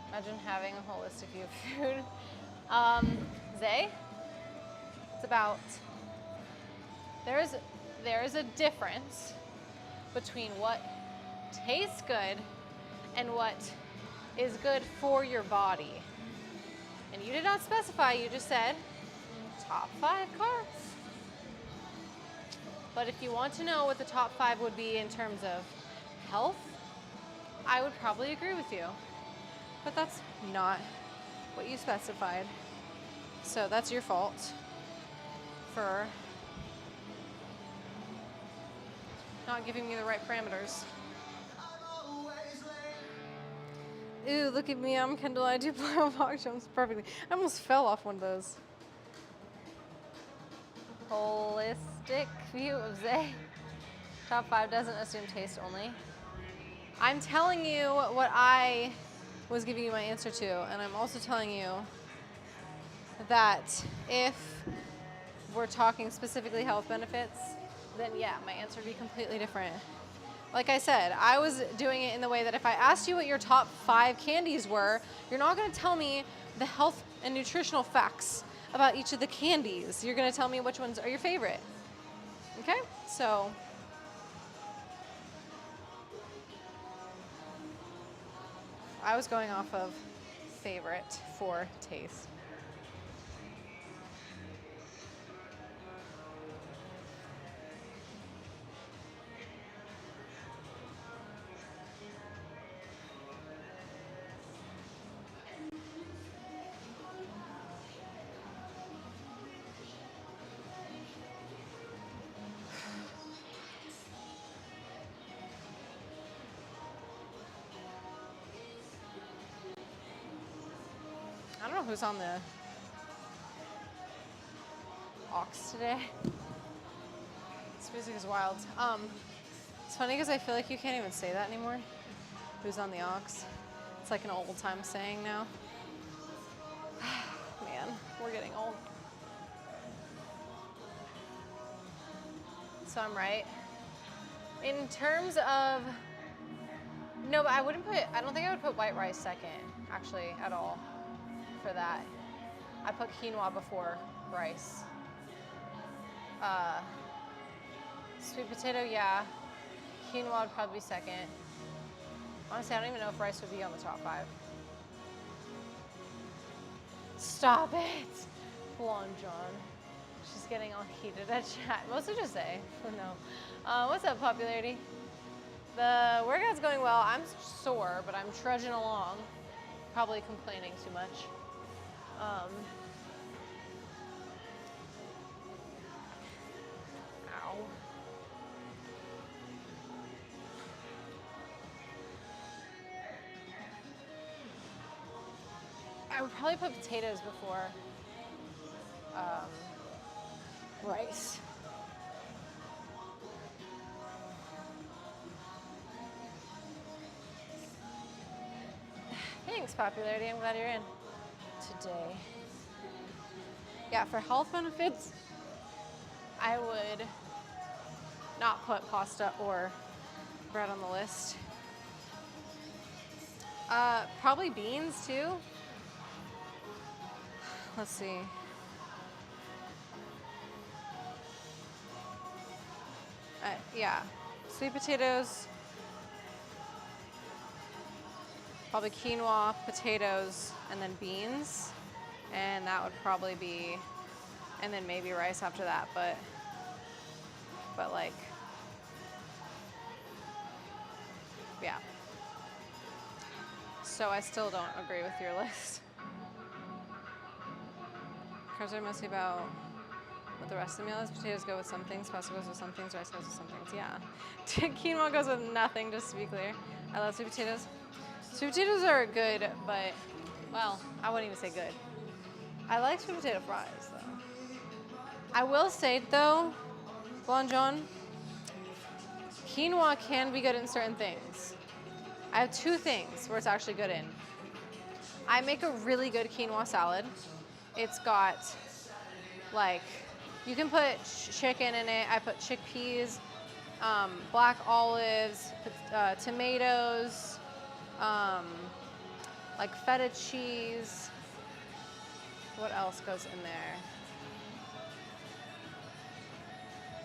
Imagine having a holistic view of food. Zay, it's about, there is a difference between what tastes good and what is good for your body. And you did not specify, you just said top 5 carbs. But if you want to know what the top 5 would be in terms of health, I would probably agree with you. but that's not what you specified. So that's your fault for not giving me the right parameters. Ooh, look at me, I'm Kendall. I do plyo box jumps perfectly. I almost fell off one of those. Holistic view of Zay. Top 5 doesn't assume taste only. I'm telling you what I was giving you my answer to, and I'm also telling you that if we're talking specifically health benefits, then yeah, my answer would be completely different. Like I said, I was doing it in the way that if I asked you what your top 5 candies were, you're not gonna tell me the health and nutritional facts about each of the candies. You're gonna tell me which ones are your favorite. Okay, so. I was going off of favorite for taste. I don't know who's on the aux today. This music is wild. It's funny because I feel like you can't even say that anymore. Who's on the aux? It's like an old time saying now. Man, we're getting old. So I'm right. In terms of, no, but I don't think I would put white rice second, actually, at all. For that, I put quinoa before rice. Sweet potato, yeah. Quinoa would probably be second. Honestly, I don't even know if rice would be on the top 5. Stop it, Blonde John. She's getting all heated at chat. Mostly just say, no. What's up, popularity? The workout's going well. I'm sore, but I'm trudging along. Probably complaining too much. Ow. I would probably put potatoes before rice. Thanks, popularity. I'm glad you're in today. Yeah, for health benefits, I would not put pasta or bread on the list. Probably beans too. Let's see. Yeah, sweet potatoes, probably quinoa, potatoes, and then beans. And that would probably be, and then maybe rice after that, but like, yeah. So I still don't agree with your list. Carbs are mostly about what the rest of the meal is. Potatoes go with some things, pasta goes with some things, rice goes with some things, yeah. Quinoa goes with nothing, just to be clear. I love sweet potatoes. Sweet potatoes are good, but, well, I wouldn't even say good. I like sweet potato fries, though. I will say, though, Blonde John, quinoa can be good in certain things. I have 2 things where it's actually good in. I make a really good quinoa salad. It's got, like, you can put chicken in it. I put chickpeas, black olives, tomatoes, like feta cheese. What else goes in there?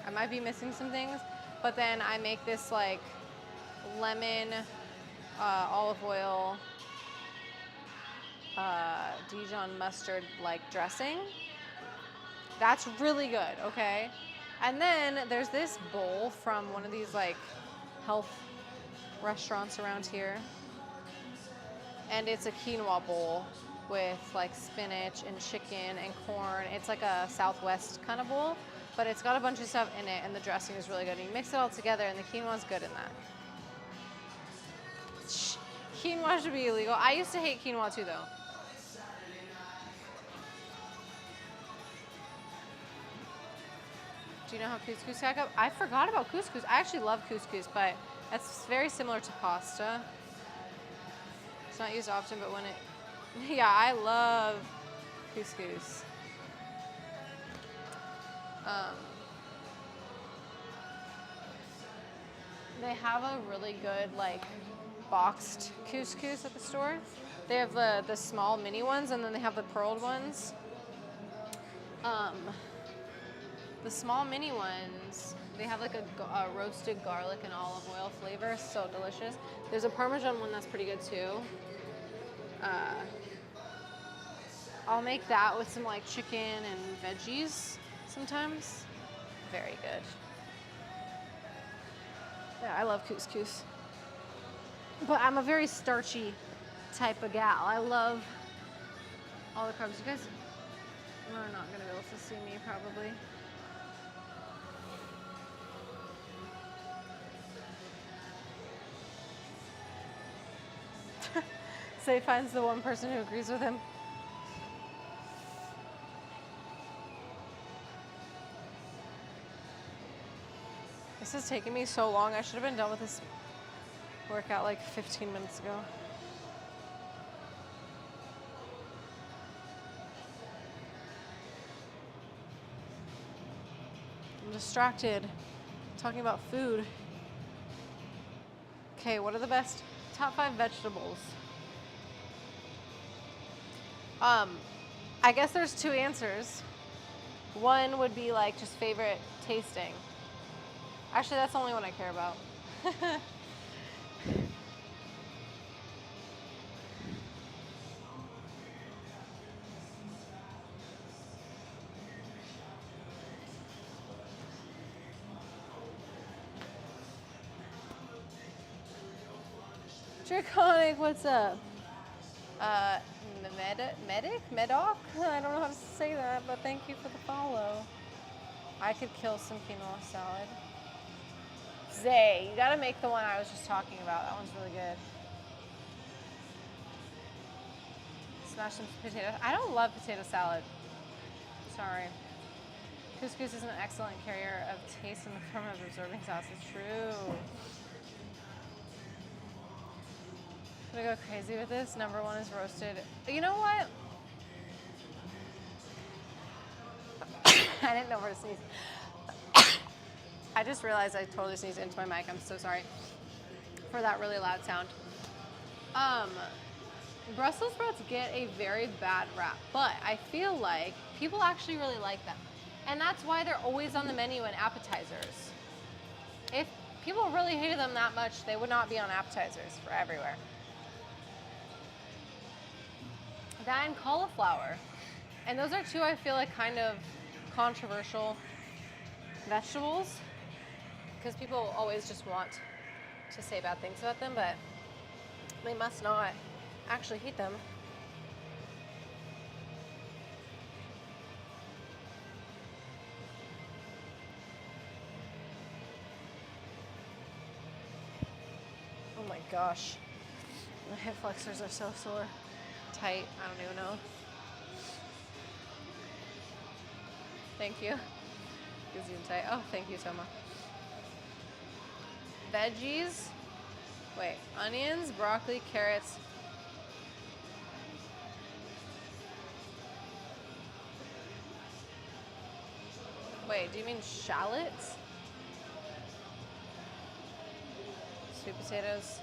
I might be missing some things, but then I make this like lemon, olive oil, Dijon mustard like dressing. That's really good, okay? And then there's this bowl from one of these like health restaurants around here. and it's a quinoa bowl with like spinach and chicken and corn. It's like a Southwest kind of bowl, but it's got a bunch of stuff in it, and the dressing is really good. And you mix it all together, and the quinoa's good in that. Quinoa should be illegal. I used to hate quinoa too, though. Do you know how couscous stack up? I forgot about couscous. I actually love couscous, but it's very similar to pasta. It's not used often, but when it... Yeah, I love couscous. They have a really good, like, boxed couscous at the store. They have the small mini ones, and then they have the pearled ones. The small mini ones, they have like a roasted garlic and olive oil flavor, so delicious. There's a Parmesan one that's pretty good too. I'll make that with some like chicken and veggies sometimes. Very good. Yeah, I love couscous. But I'm a very starchy type of gal. I love all the carbs. You guys are not gonna be able to see me probably. Say finds the one person who agrees with him. This is taking me so long. I should have been done with this workout like 15 minutes ago. I'm distracted talking about food. Okay, what are the best top 5 vegetables? I guess there's 2 answers. One would be like just favorite tasting. Actually, that's the only one I care about. Draconic, what's up? Medoc? I don't know how to say that, but thank you for the follow. I could kill some quinoa salad. Zay, you gotta make the one I was just talking about. That one's really good. Smash some potatoes. I don't love potato salad. Sorry. Couscous is an excellent carrier of taste in the form of absorbing sauce. It's true. I'm gonna go crazy with this. Number 1 is roasted. You know what? I didn't know where to sneeze. I just realized I totally sneezed into my mic. I'm so sorry for that really loud sound. Brussels sprouts get a very bad rap, but I feel like people actually really like them. And that's why they're always on the menu in appetizers. If people really hated them that much, they would not be on appetizers for everywhere. That and cauliflower. And those are 2 I feel like kind of controversial vegetables, because people always just want to say bad things about them, but they must not actually hate them. Oh my gosh. My hip flexors are so sore. Tight, I don't even know. Thank you. Gives you tight. Oh, thank you, Toma. Veggies. Wait, onions, broccoli, carrots. Wait, do you mean shallots? Sweet potatoes.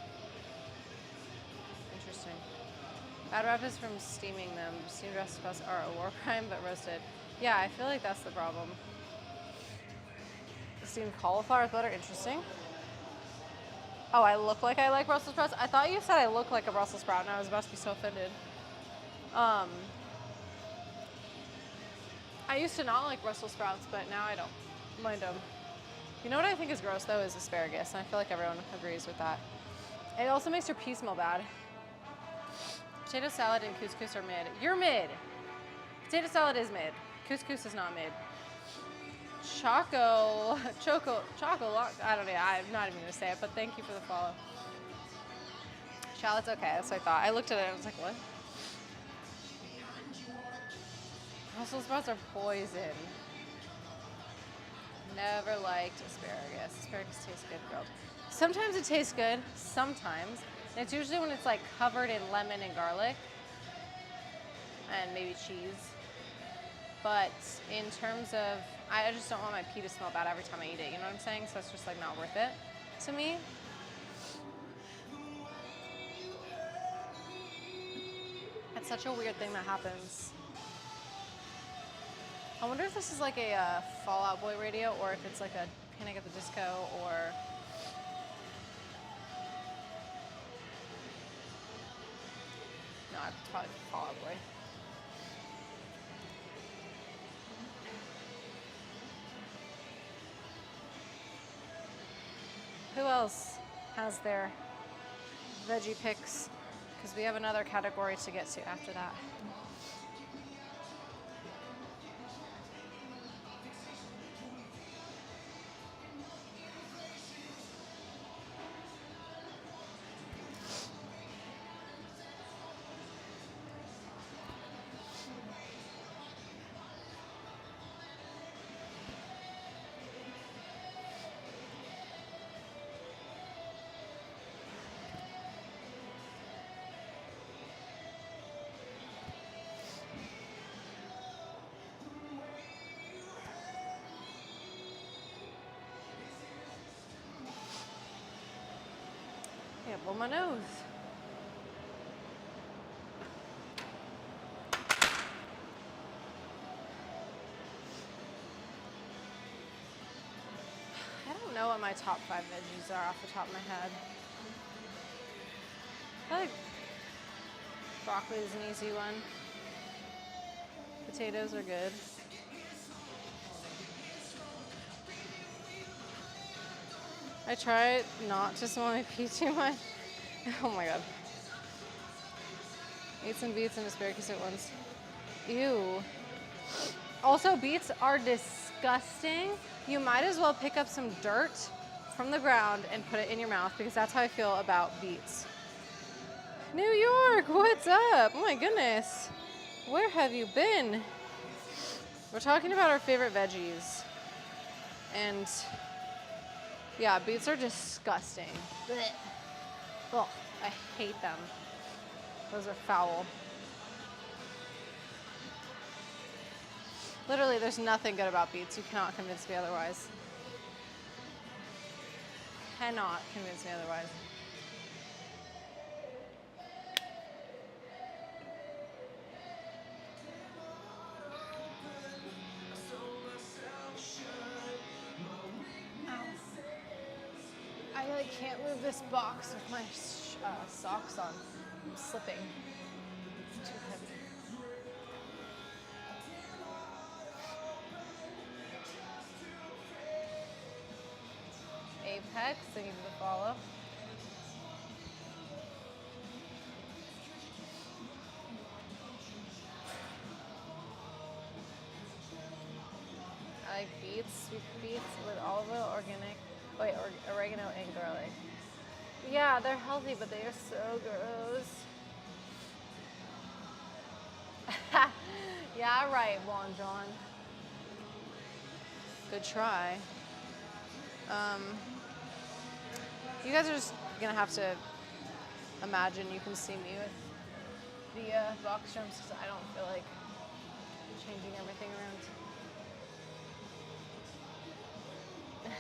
Interesting. Bad rap is from steaming them. Steamed Brussels sprouts are a war crime, but roasted. Yeah, I feel like that's the problem. Steamed cauliflower with butter, interesting. Oh, I look like I like Brussels sprouts? I thought you said I look like a Brussels sprout, and I was about to be so offended. I used to not like Brussels sprouts, but now I don't mind them. You know what I think is gross, though, is asparagus, and I feel like everyone agrees with that. It also makes your pee smell bad. Potato salad and couscous are mid. You're mid. Potato salad is mid. Couscous is not mid. Choco, I don't know, I'm not even gonna say it, but thank you for the follow. Shallot's okay, that's what I thought. I looked at it and I was like, what? Brussels sprouts are poison. Never liked asparagus. Asparagus tastes good grilled. Sometimes it tastes good, sometimes. And it's usually when it's like covered in lemon and garlic and maybe cheese. But in terms of, I just don't want my pea to smell bad every time I eat it, you know what I'm saying? So it's just like not worth it to me. It's such a weird thing that happens. I wonder if this is like a Fall Out Boy radio or if it's like a Panic at the Disco or... No, it's probably Fall Out Boy. Who else has their veggie picks? Because we have another category to get to after that. Yeah, blow my nose. I don't know what my top 5 veggies are off the top of my head. I feel like broccoli is an easy one. Potatoes are good. I try not to smell my pea too much. Oh my god. Eat some beets and asparagus at once. Ew. Also, beets are disgusting. You might as well pick up some dirt from the ground and put it in your mouth because that's how I feel about beets. New York, what's up? Oh my goodness. Where have you been? We're talking about our favorite veggies. And yeah, beets are disgusting. Blech. Ugh, I hate them. Those are foul. Literally, there's nothing good about beets. You cannot convince me otherwise. Cannot convince me otherwise. I like can't move this box with my socks on. I'm slipping. It's too heavy. Apex, thank you for the follow. I like beets, sweet beets with olive oil, oregano and garlic. Yeah, they're healthy, but they are so gross. Yeah, right, Juan John. Good try. You guys are just gonna have to imagine you can see me with the box jumps because I don't feel like changing everything around.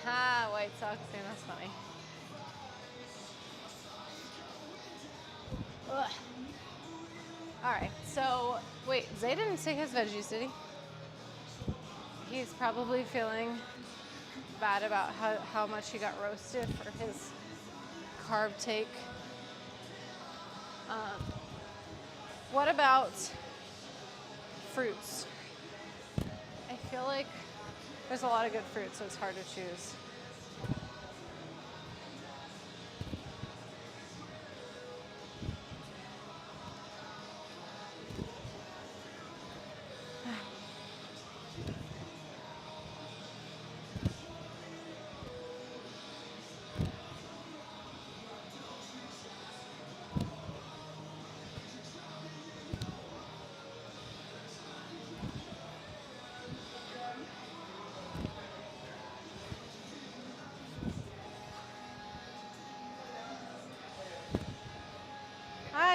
Ha, White Sox fan, that's funny. Ugh. All right, so wait, Zay didn't say his veggies, did he? He's probably feeling bad about how much he got roasted for his carb take. What about fruits? I feel like there's a lot of good fruits, so it's hard to choose.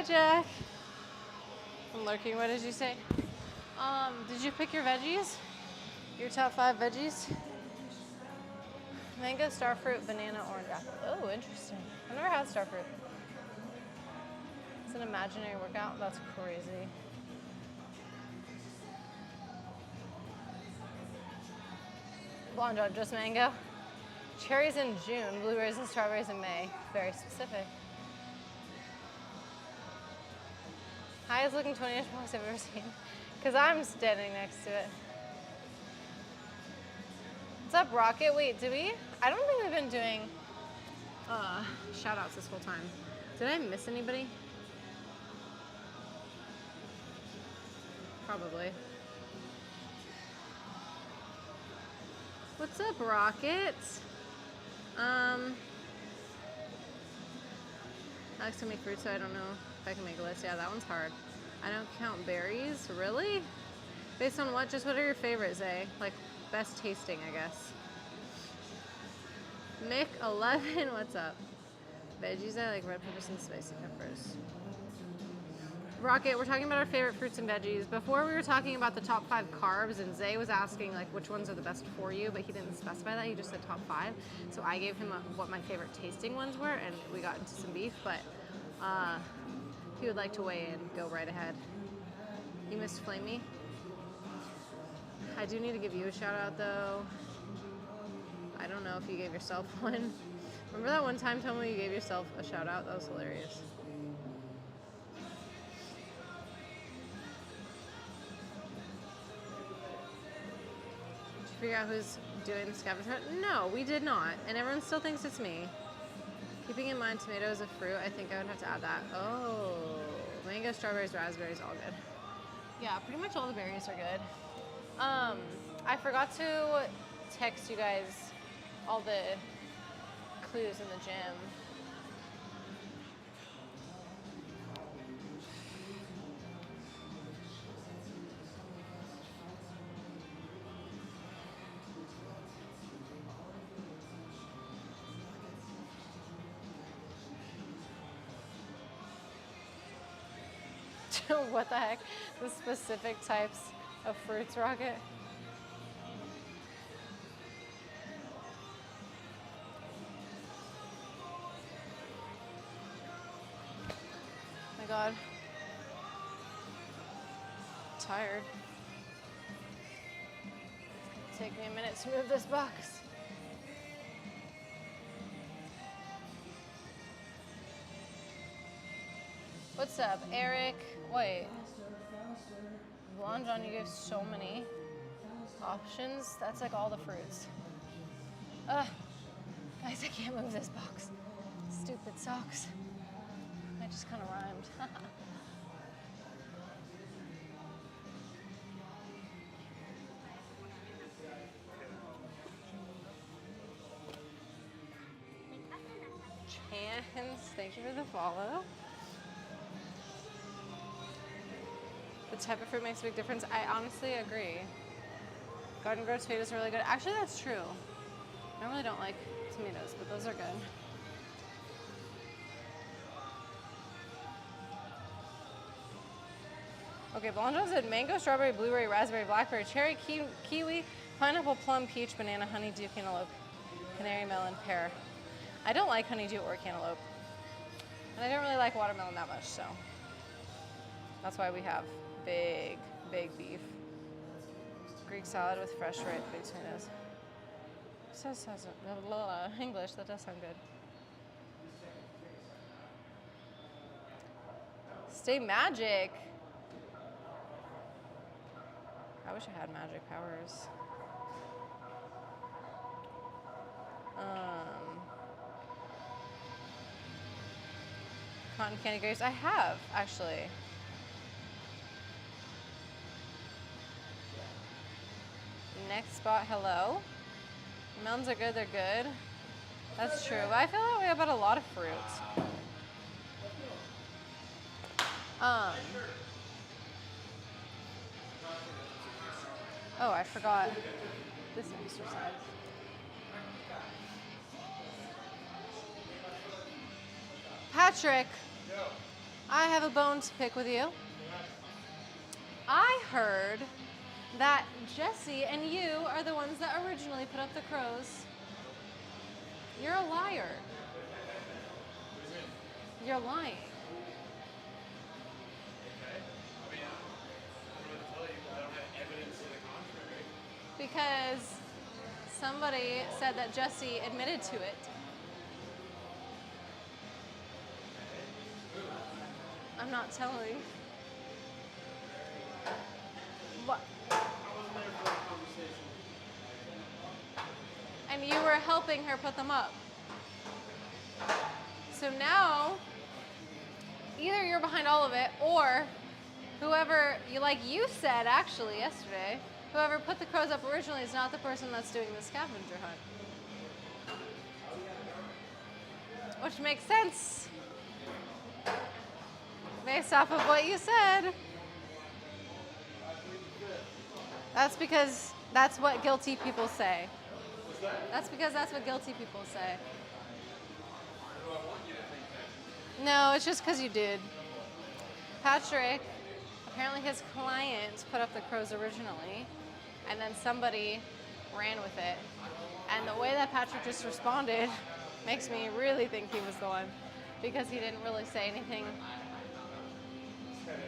Hi, Jack. I'm lurking. What did you say? Did you pick your veggies? Your top 5 veggies? Mango, starfruit, banana, orange apple. Oh, interesting. I've never had starfruit. It's an imaginary workout. That's crazy. Blonde John, just mango. Cherries in June, blueberries and strawberries in May. Very specific. Highest looking 20-inch box I've ever seen. Because I'm standing next to it. What's up, Rocket? Wait, did we? I don't think we've been doing shout outs this whole time. Did I miss anybody? Probably. What's up, Rocket? I like to make fruit, so I don't know if I can make a list. Yeah, that one's hard. I don't count berries. Really? Based on what? Just what are your favorites, eh? Like, best tasting, I guess. Mick 11, what's up? Veggies, I like red peppers and spicy peppers. Rocket, we're talking about our favorite fruits and veggies. Before we were talking about the top 5 carbs, and Zay was asking like which ones are the best for you, but he didn't specify that. He just said top 5. So I gave him what my favorite tasting ones were, and we got into some beef. But if you would like to weigh in, go right ahead. You missed Flamey. I do need to give you a shout out though. I don't know if you gave yourself one. Remember that one time, Tomo, you gave yourself a shout out? That was hilarious. Figure out who's doing the scavenger hunt? No, we did not, and everyone still thinks it's me. Keeping in mind tomato is a fruit, I think I would have to add that. Oh, mango, strawberries, raspberries, all good. Yeah, pretty much all the berries are good. I forgot to text you guys all the clues in the gym. What the heck? The specific types of fruits, Rocket? My God. I'm tired. Take me a minute to move this box. What's up, Eric? Wait. Blonde John, you gave so many options. That's like all the fruits. Ugh. Guys, I can't move this box. Stupid socks. I just kind of rhymed. Chance, thank you for the follow. The type of fruit makes a big difference. I honestly agree. Garden grown tomatoes are really good. Actually, that's true. I really don't like tomatoes, but those are good. Okay, Blonde said mango, strawberry, blueberry, raspberry, blackberry, cherry, kiwi, pineapple, plum, peach, banana, honeydew, cantaloupe, canary melon, pear. I don't like honeydew or cantaloupe. And I don't really like watermelon that much, so that's why we have big beef. Greek salad with fresh red big tomatoes. Says English, that does sound good. Stay magic. I wish I had magic powers. Cotton candy grapes. I have, actually. Next spot, hello. Melons are good, they're good. That's true, but I feel that way about a lot of fruits. Oh, I forgot this exercise. Patrick, I have a bone to pick with you. I heard that Jesse and you are the ones that originally put up the crows. You're a liar. You're lying. Because somebody said that Jesse admitted to it. I'm not telling. What? And you were helping her put them up. So now, either you're behind all of it, or whoever, like you said actually yesterday, whoever put the crows up originally is not the person that's doing the scavenger hunt. Which makes sense. Based off of what you said. That's because that's what guilty people say. That's because that's what guilty people say. No, it's just because you did. Patrick, apparently his client put up the crows originally, and then somebody ran with it. And the way that Patrick just responded makes me really think he was the one, because he didn't really say anything.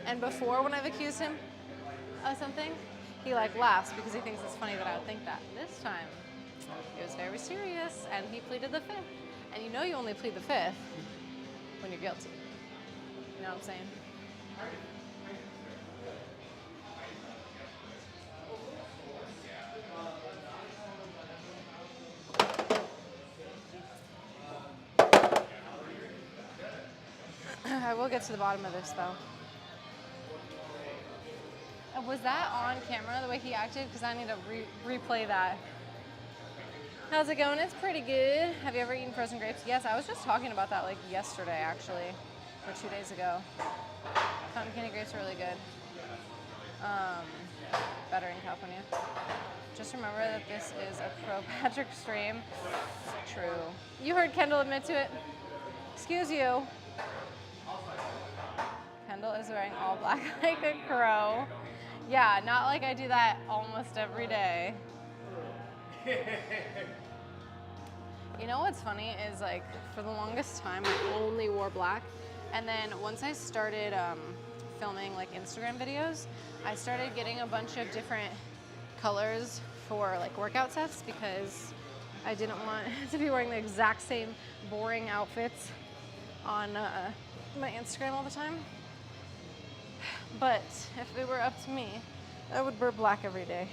And before, when I've accused him of something, he like laughs because he thinks it's funny that I would think that. This time, it was very serious, and he pleaded the fifth. And you know you only plead the fifth when you're guilty. You know what I'm saying? I will get to the bottom of this, though. Was that on camera, the way he acted? Because I need to replay that. How's it going? It's pretty good. Have you ever eaten frozen grapes? Yes, I was just talking about that like yesterday, actually, or 2 days ago. Cotton candy grapes are really good. Better in California. Just remember that this is a pro Patrick stream. True. You heard Kendall admit to it. Excuse you. Kendall is wearing all black like a crow. Yeah, not like I do that almost every day. You know what's funny is, like, for the longest time I only wore black, and then once I started filming like Instagram videos, I started getting a bunch of different colors for like workout sets, because I didn't want to be wearing the exact same boring outfits on my Instagram all the time. But if it were up to me, I would wear black every day.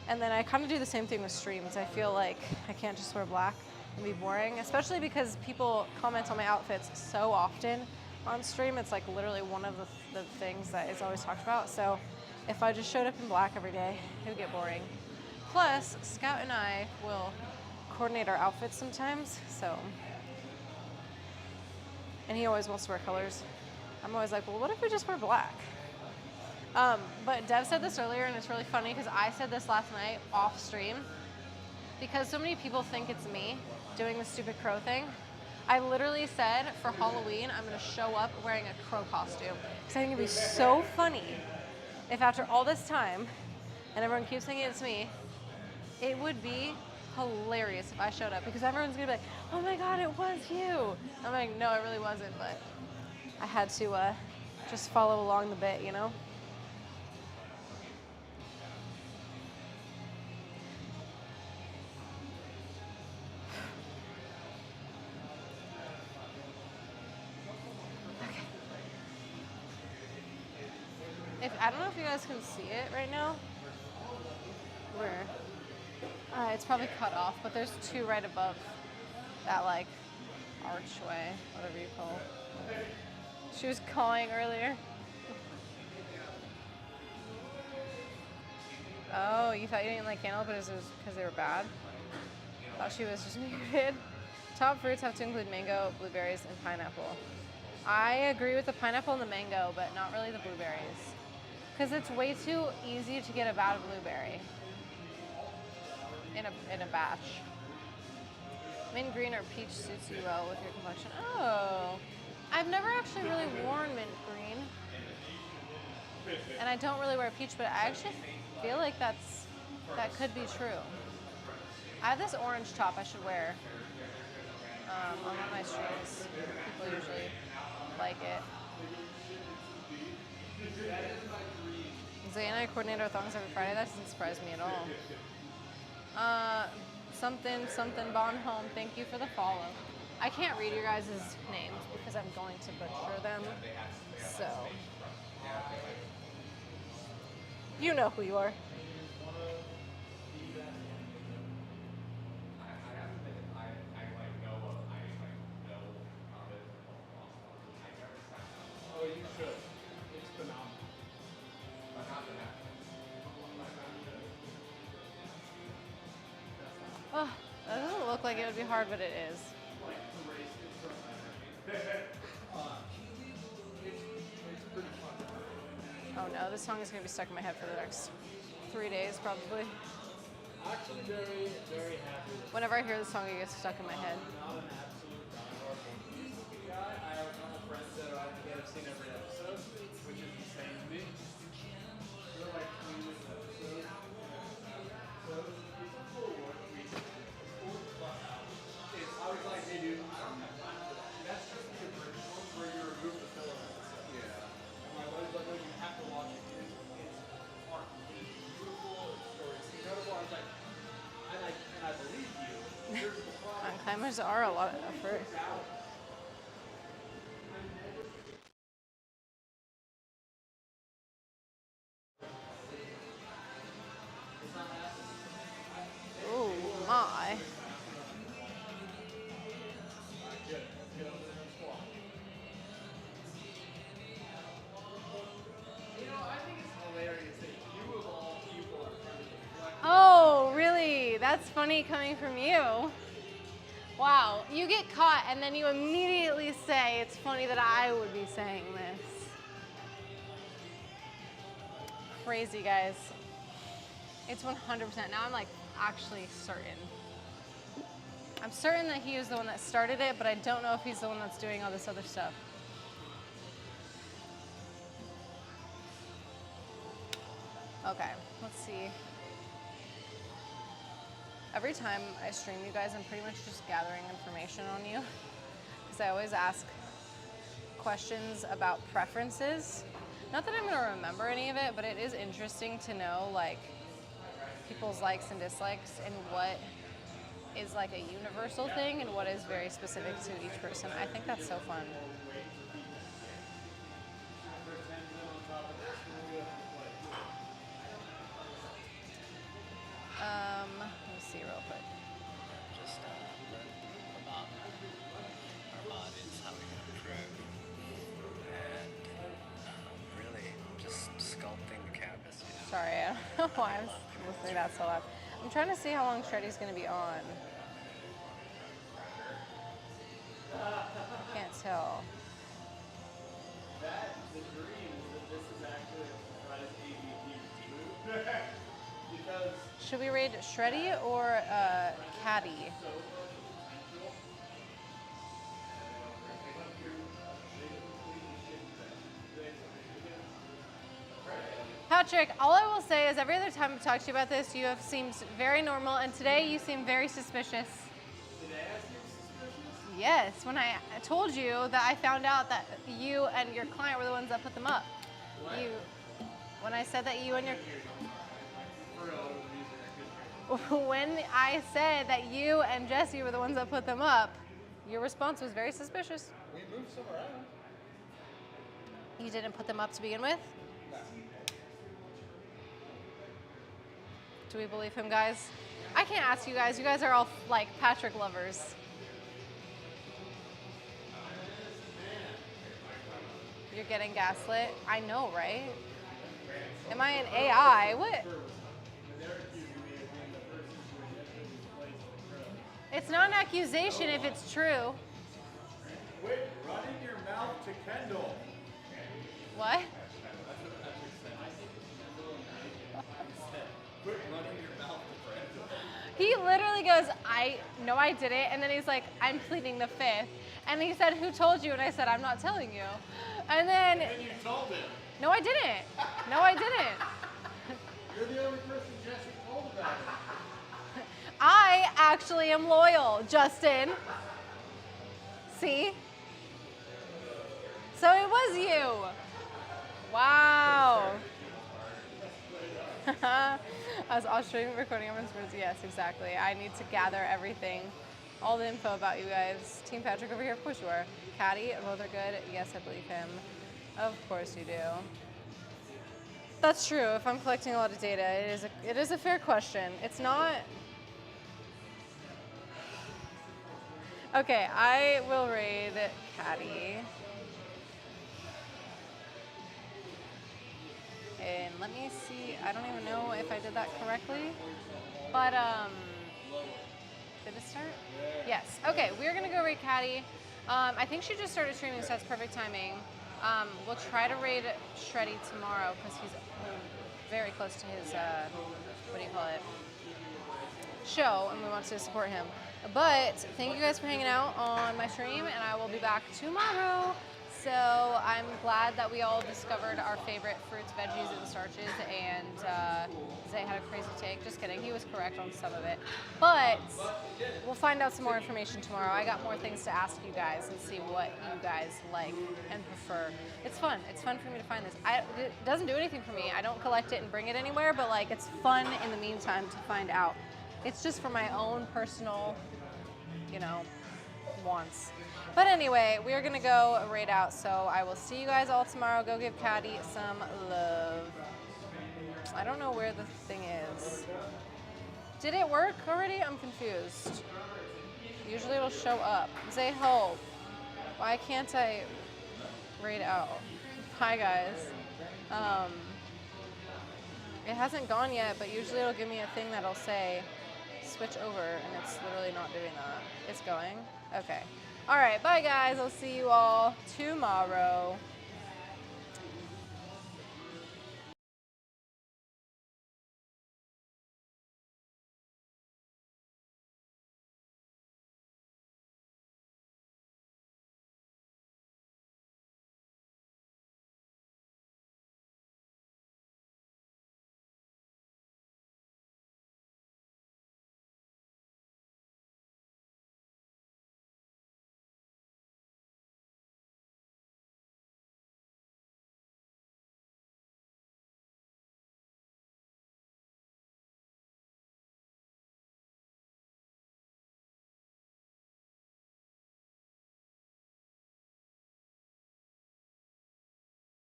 And then I kind of do the same thing with streams. I feel like I can't just wear black and be boring, especially because people comment on my outfits so often on stream. It's like literally one of the things that is always talked about. So if I just showed up in black every day, it would get boring. Plus, Scout and I will coordinate our outfits sometimes, so. And he always wants to wear colors. I'm always like, well, what if we just wear black? But Dev said this earlier, and it's really funny because I said this last night off stream, because so many people think it's me doing the stupid crow thing. I literally said for Halloween, I'm gonna show up wearing a crow costume, because I think it'd be so funny if after all this time, and everyone keeps thinking it's me, it would be hilarious if I showed up, because everyone's gonna be like, oh my God, it was you. I'm like, no, it really wasn't, but I had to just follow along the bit, you know? Okay. I don't know if you guys can see it right now. Where? It's probably cut off, but there's two right above that, like, archway, whatever you call it. She was calling earlier. Oh, you thought you didn't like cantaloupe, but it was because they were bad? Thought she was just muted. Top fruits have to include mango, blueberries, and pineapple. I agree with the pineapple and the mango, but not really the blueberries. Because it's way too easy to get a bad blueberry in a batch. Mint green or peach suits you well with your complexion. Oh. I've never actually really worn And I don't really wear peach, but I actually feel like that could be true. I have this orange top I should wear on one of my streams. People usually like it. Zay and I coordinate our thongs every Friday. That doesn't surprise me at all. Something Bonholm, thank you for the follow. I can't read your guys' names because I'm going to butcher them. So, you know who you are.
Oh, you should. It's phenomenal.
Oh, that doesn't look like it would be hard, but it is. Oh no, this song is going to be stuck in my head for the next 3 days, probably.
Actually, very, very happy with
Whenever I hear the song, it gets stuck in my head.
I'm not an absolute diehard music guy. I have a couple friends that have seen every episode, which is insane to me. They're like 20 minutes episodes. So it's a full work week. It's full of fuck out. I was like, hey dude, I don't have time for that. That's just the original where you remove the filler episode. Yeah. And my buddy's like, no, you have to watch it. It's art. It's beautiful. It's story. It's incredible. I was like, and I believe you. Here's the problem.
Mountain climbers are a lot of effort. Oh my.
You know, I think it's hilarious that you of all people are trying to deflect.
Oh, really? That's funny coming from you. Wow, you get caught and then you immediately say it's funny that I would be saying this. Crazy, guys. It's 100%. Now I'm like actually certain. I'm certain that he was the one that started it, but I don't know if he's the one that's doing all this other stuff. Okay, let's see. Every time I stream you guys, I'm pretty much just gathering information on you because I always ask questions about preferences. Not that I'm gonna remember any of it, but it is interesting to know like people's likes and dislikes and what is like a universal thing and what is very specific to each person. I think that's so fun. Let me see real quick.
Just learn about our bodies, how we can improve, and really just sculpting the canvas. You know?
Sorry, I don't know why I'm listening to that so loud. I'm trying to see how long Shreddy's gonna be on. Can't tell.
The dream is that this is actually a surprise AVP move. Because
Should we raid Shreddy or Caddy? Patrick, all I will say is every other time I've talked to you about this, you have seemed very normal, and today you seem very suspicious.
today I seem suspicious.
Yes, when I told you that I found out that you and your client were the ones that put them up. When I said that you and your when I said that you and Jesse were the ones that put them up, your response was very suspicious.
We moved some around.
You didn't put them up to begin with?
No.
Do we believe him, guys? I can't ask you guys. You guys are all like Patrick lovers. You're getting gaslit. I know, right? Am I an AI? What? It's not an accusation if it's true.
Quit running your mouth to Kendall.
What?
Quit running your mouth to Kendall.
He literally goes, no, I didn't. And then he's like, I'm pleading the fifth. And he said, who told you? And I said, I'm not telling you. And then,
And you told him.
no, I didn't. No, I didn't.
You're the only person Jesse told about it.
I actually am loyal, Justin. See? So it was you. Wow. I was streaming recording of his words. Yes, exactly. I need to gather everything, all the info about you guys. Team Patrick over here, of course you are. Caddy, both are good. Yes, I believe him. Of course you do. That's true. If I'm collecting a lot of data, it is a fair question. It's not. Okay, I will raid Caddy. And let me see, I don't even know if I did that correctly, but did it start? Yes. Okay, we're gonna go raid Caddy. I think she just started streaming, so that's perfect timing. We'll try to raid Shreddy tomorrow because he's very close to his, what do you call it, show, and we want to support him. But thank you guys for hanging out on my stream, and I will be back tomorrow. So I'm glad that we all discovered our favorite fruits, veggies, and starches, and Zay had a crazy take. Just kidding, he was correct on some of it. But we'll find out some more information tomorrow. I got more things to ask you guys and see what you guys like and prefer. It's fun. It's fun for me to find this. It doesn't do anything for me. I don't collect it and bring it anywhere, but like it's fun in the meantime to find out. It's just for my own personal, you know, wants. But anyway, we are gonna go raid out, so I will see you guys all tomorrow. Go give Caddy some love. I don't know where the thing is. Did it work already? I'm confused. Usually it'll show up. Say help. Why can't I raid out? Hi guys. It hasn't gone yet, but usually it'll give me a thing that'll say switch over, and it's literally not doing that. It's going? Okay. All right, bye guys. I'll see you all tomorrow.